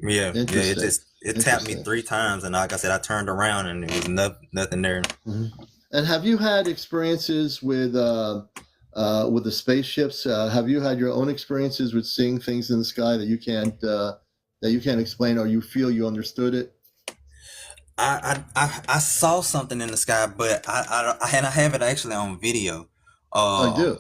yeah, Interesting. it tapped me Interesting. 3 times, and like I said, I turned around and it was nothing there. Hmm. And have you had experiences with the spaceships? Have you had your own experiences with seeing things in the sky that you can't explain, or you feel you understood it? I saw something in the sky, but I have it actually on video. I do. Um,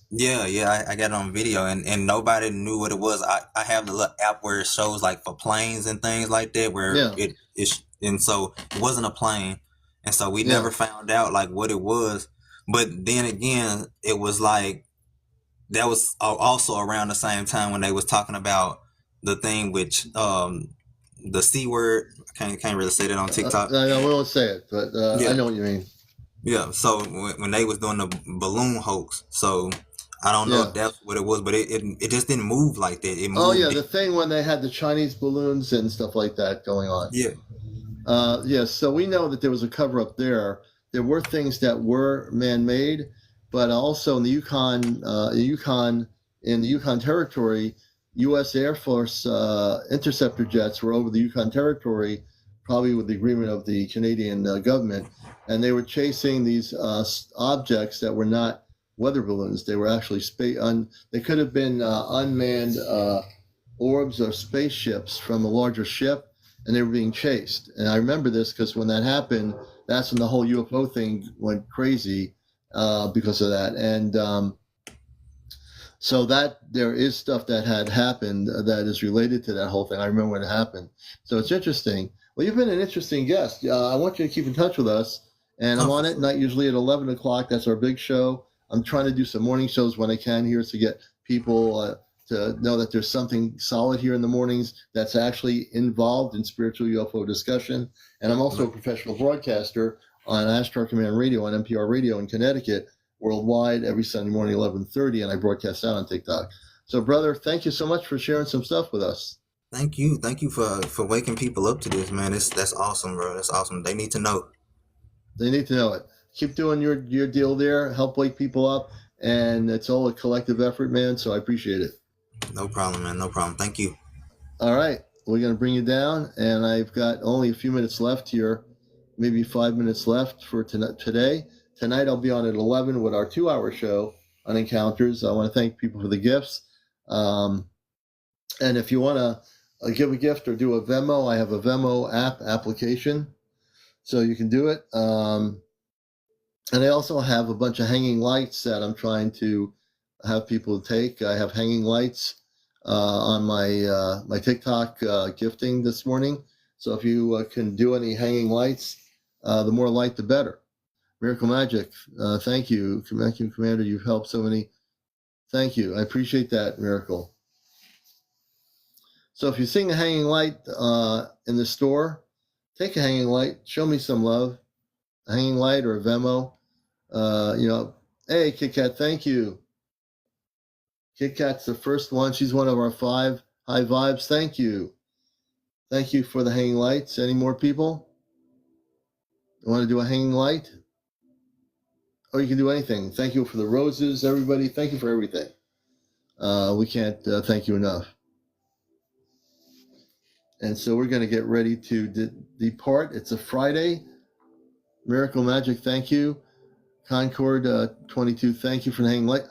yeah, I got it on video, and nobody knew what it was. I have the little app where it shows like for planes and things like that, where Yeah. it is, and so it wasn't a plane, and so we Yeah. never found out like what it was. But then again, it was like that was also around the same time when they was talking about the thing which the C word. I can't really say that on TikTok. I won't say it, but I Yeah, know what you mean. yeah. So when they was doing the balloon hoax, so I don't know Yeah. if that's what it was, but it just didn't move like that. It Oh yeah, moved. the thing when they had the Chinese balloons and stuff like that going on. Yeah, Yes, so we know that there was a cover up there. There were things that were man-made, but also in the Yukon territory, U.S. Air Force interceptor jets were over the Yukon territory, probably with the agreement of the Canadian government, and they were chasing these objects that were not weather balloons. They were actually they could have been unmanned orbs or spaceships from a larger ship, and they were being chased. And I remember this because when that happened, that's when the whole UFO thing went crazy because of that. And so that there is stuff that had happened that is related to that whole thing. I remember when it happened. So it's interesting. Well, you've been an interesting guest. I want you to keep in touch with us. And I'm oh, on for at sure. night, usually at 11 o'clock. That's our big show. I'm trying to do some morning shows when I can here to get people to know that there's something solid here in the mornings that's actually involved in spiritual UFO discussion. And I'm also a professional broadcaster on Astro Command Radio on NPR Radio in Connecticut, worldwide every Sunday morning, 11:30, and I broadcast out on TikTok. So, brother, thank you so much for sharing some stuff with us. Thank you for waking people up to this, man. That's awesome, bro. That's awesome. They need to know. They need to know it. Keep doing your deal there. Help wake people up, and it's all a collective effort, man. So I appreciate it. No problem, man. No problem. Thank you. All right, we're gonna bring you down, and I've got only a few minutes left here, maybe 5 minutes left for today. Tonight I'll be on at 11 with our 2-hour show on encounters. I want to thank people for the gifts. And if you want to give a gift or do a Venmo, I have a Venmo application, so you can do it. And I also have a bunch of hanging lights that I'm trying to have people take. I have hanging lights on my TikTok gifting this morning. So if you can do any hanging lights, the more light, the better. Miracle Magic, thank you. Thank you, Commander. You've helped so many. Thank you. I appreciate that, Miracle. So if you're seeing a hanging light in the store, take a hanging light. Show me some love. A hanging light or a Venmo. Hey, Kit Kat, thank you. Kit Kat's the first one. She's one of our 5 high vibes. Thank you. Thank you for the hanging lights. Any more people? You want to do a hanging light? Or you can do anything. Thank you for the roses, everybody. Thank you for everything. We can't thank you enough. And so we're going to get ready to depart. It's a Friday. Miracle Magic, thank you. Concord 22, thank you for the hanging light.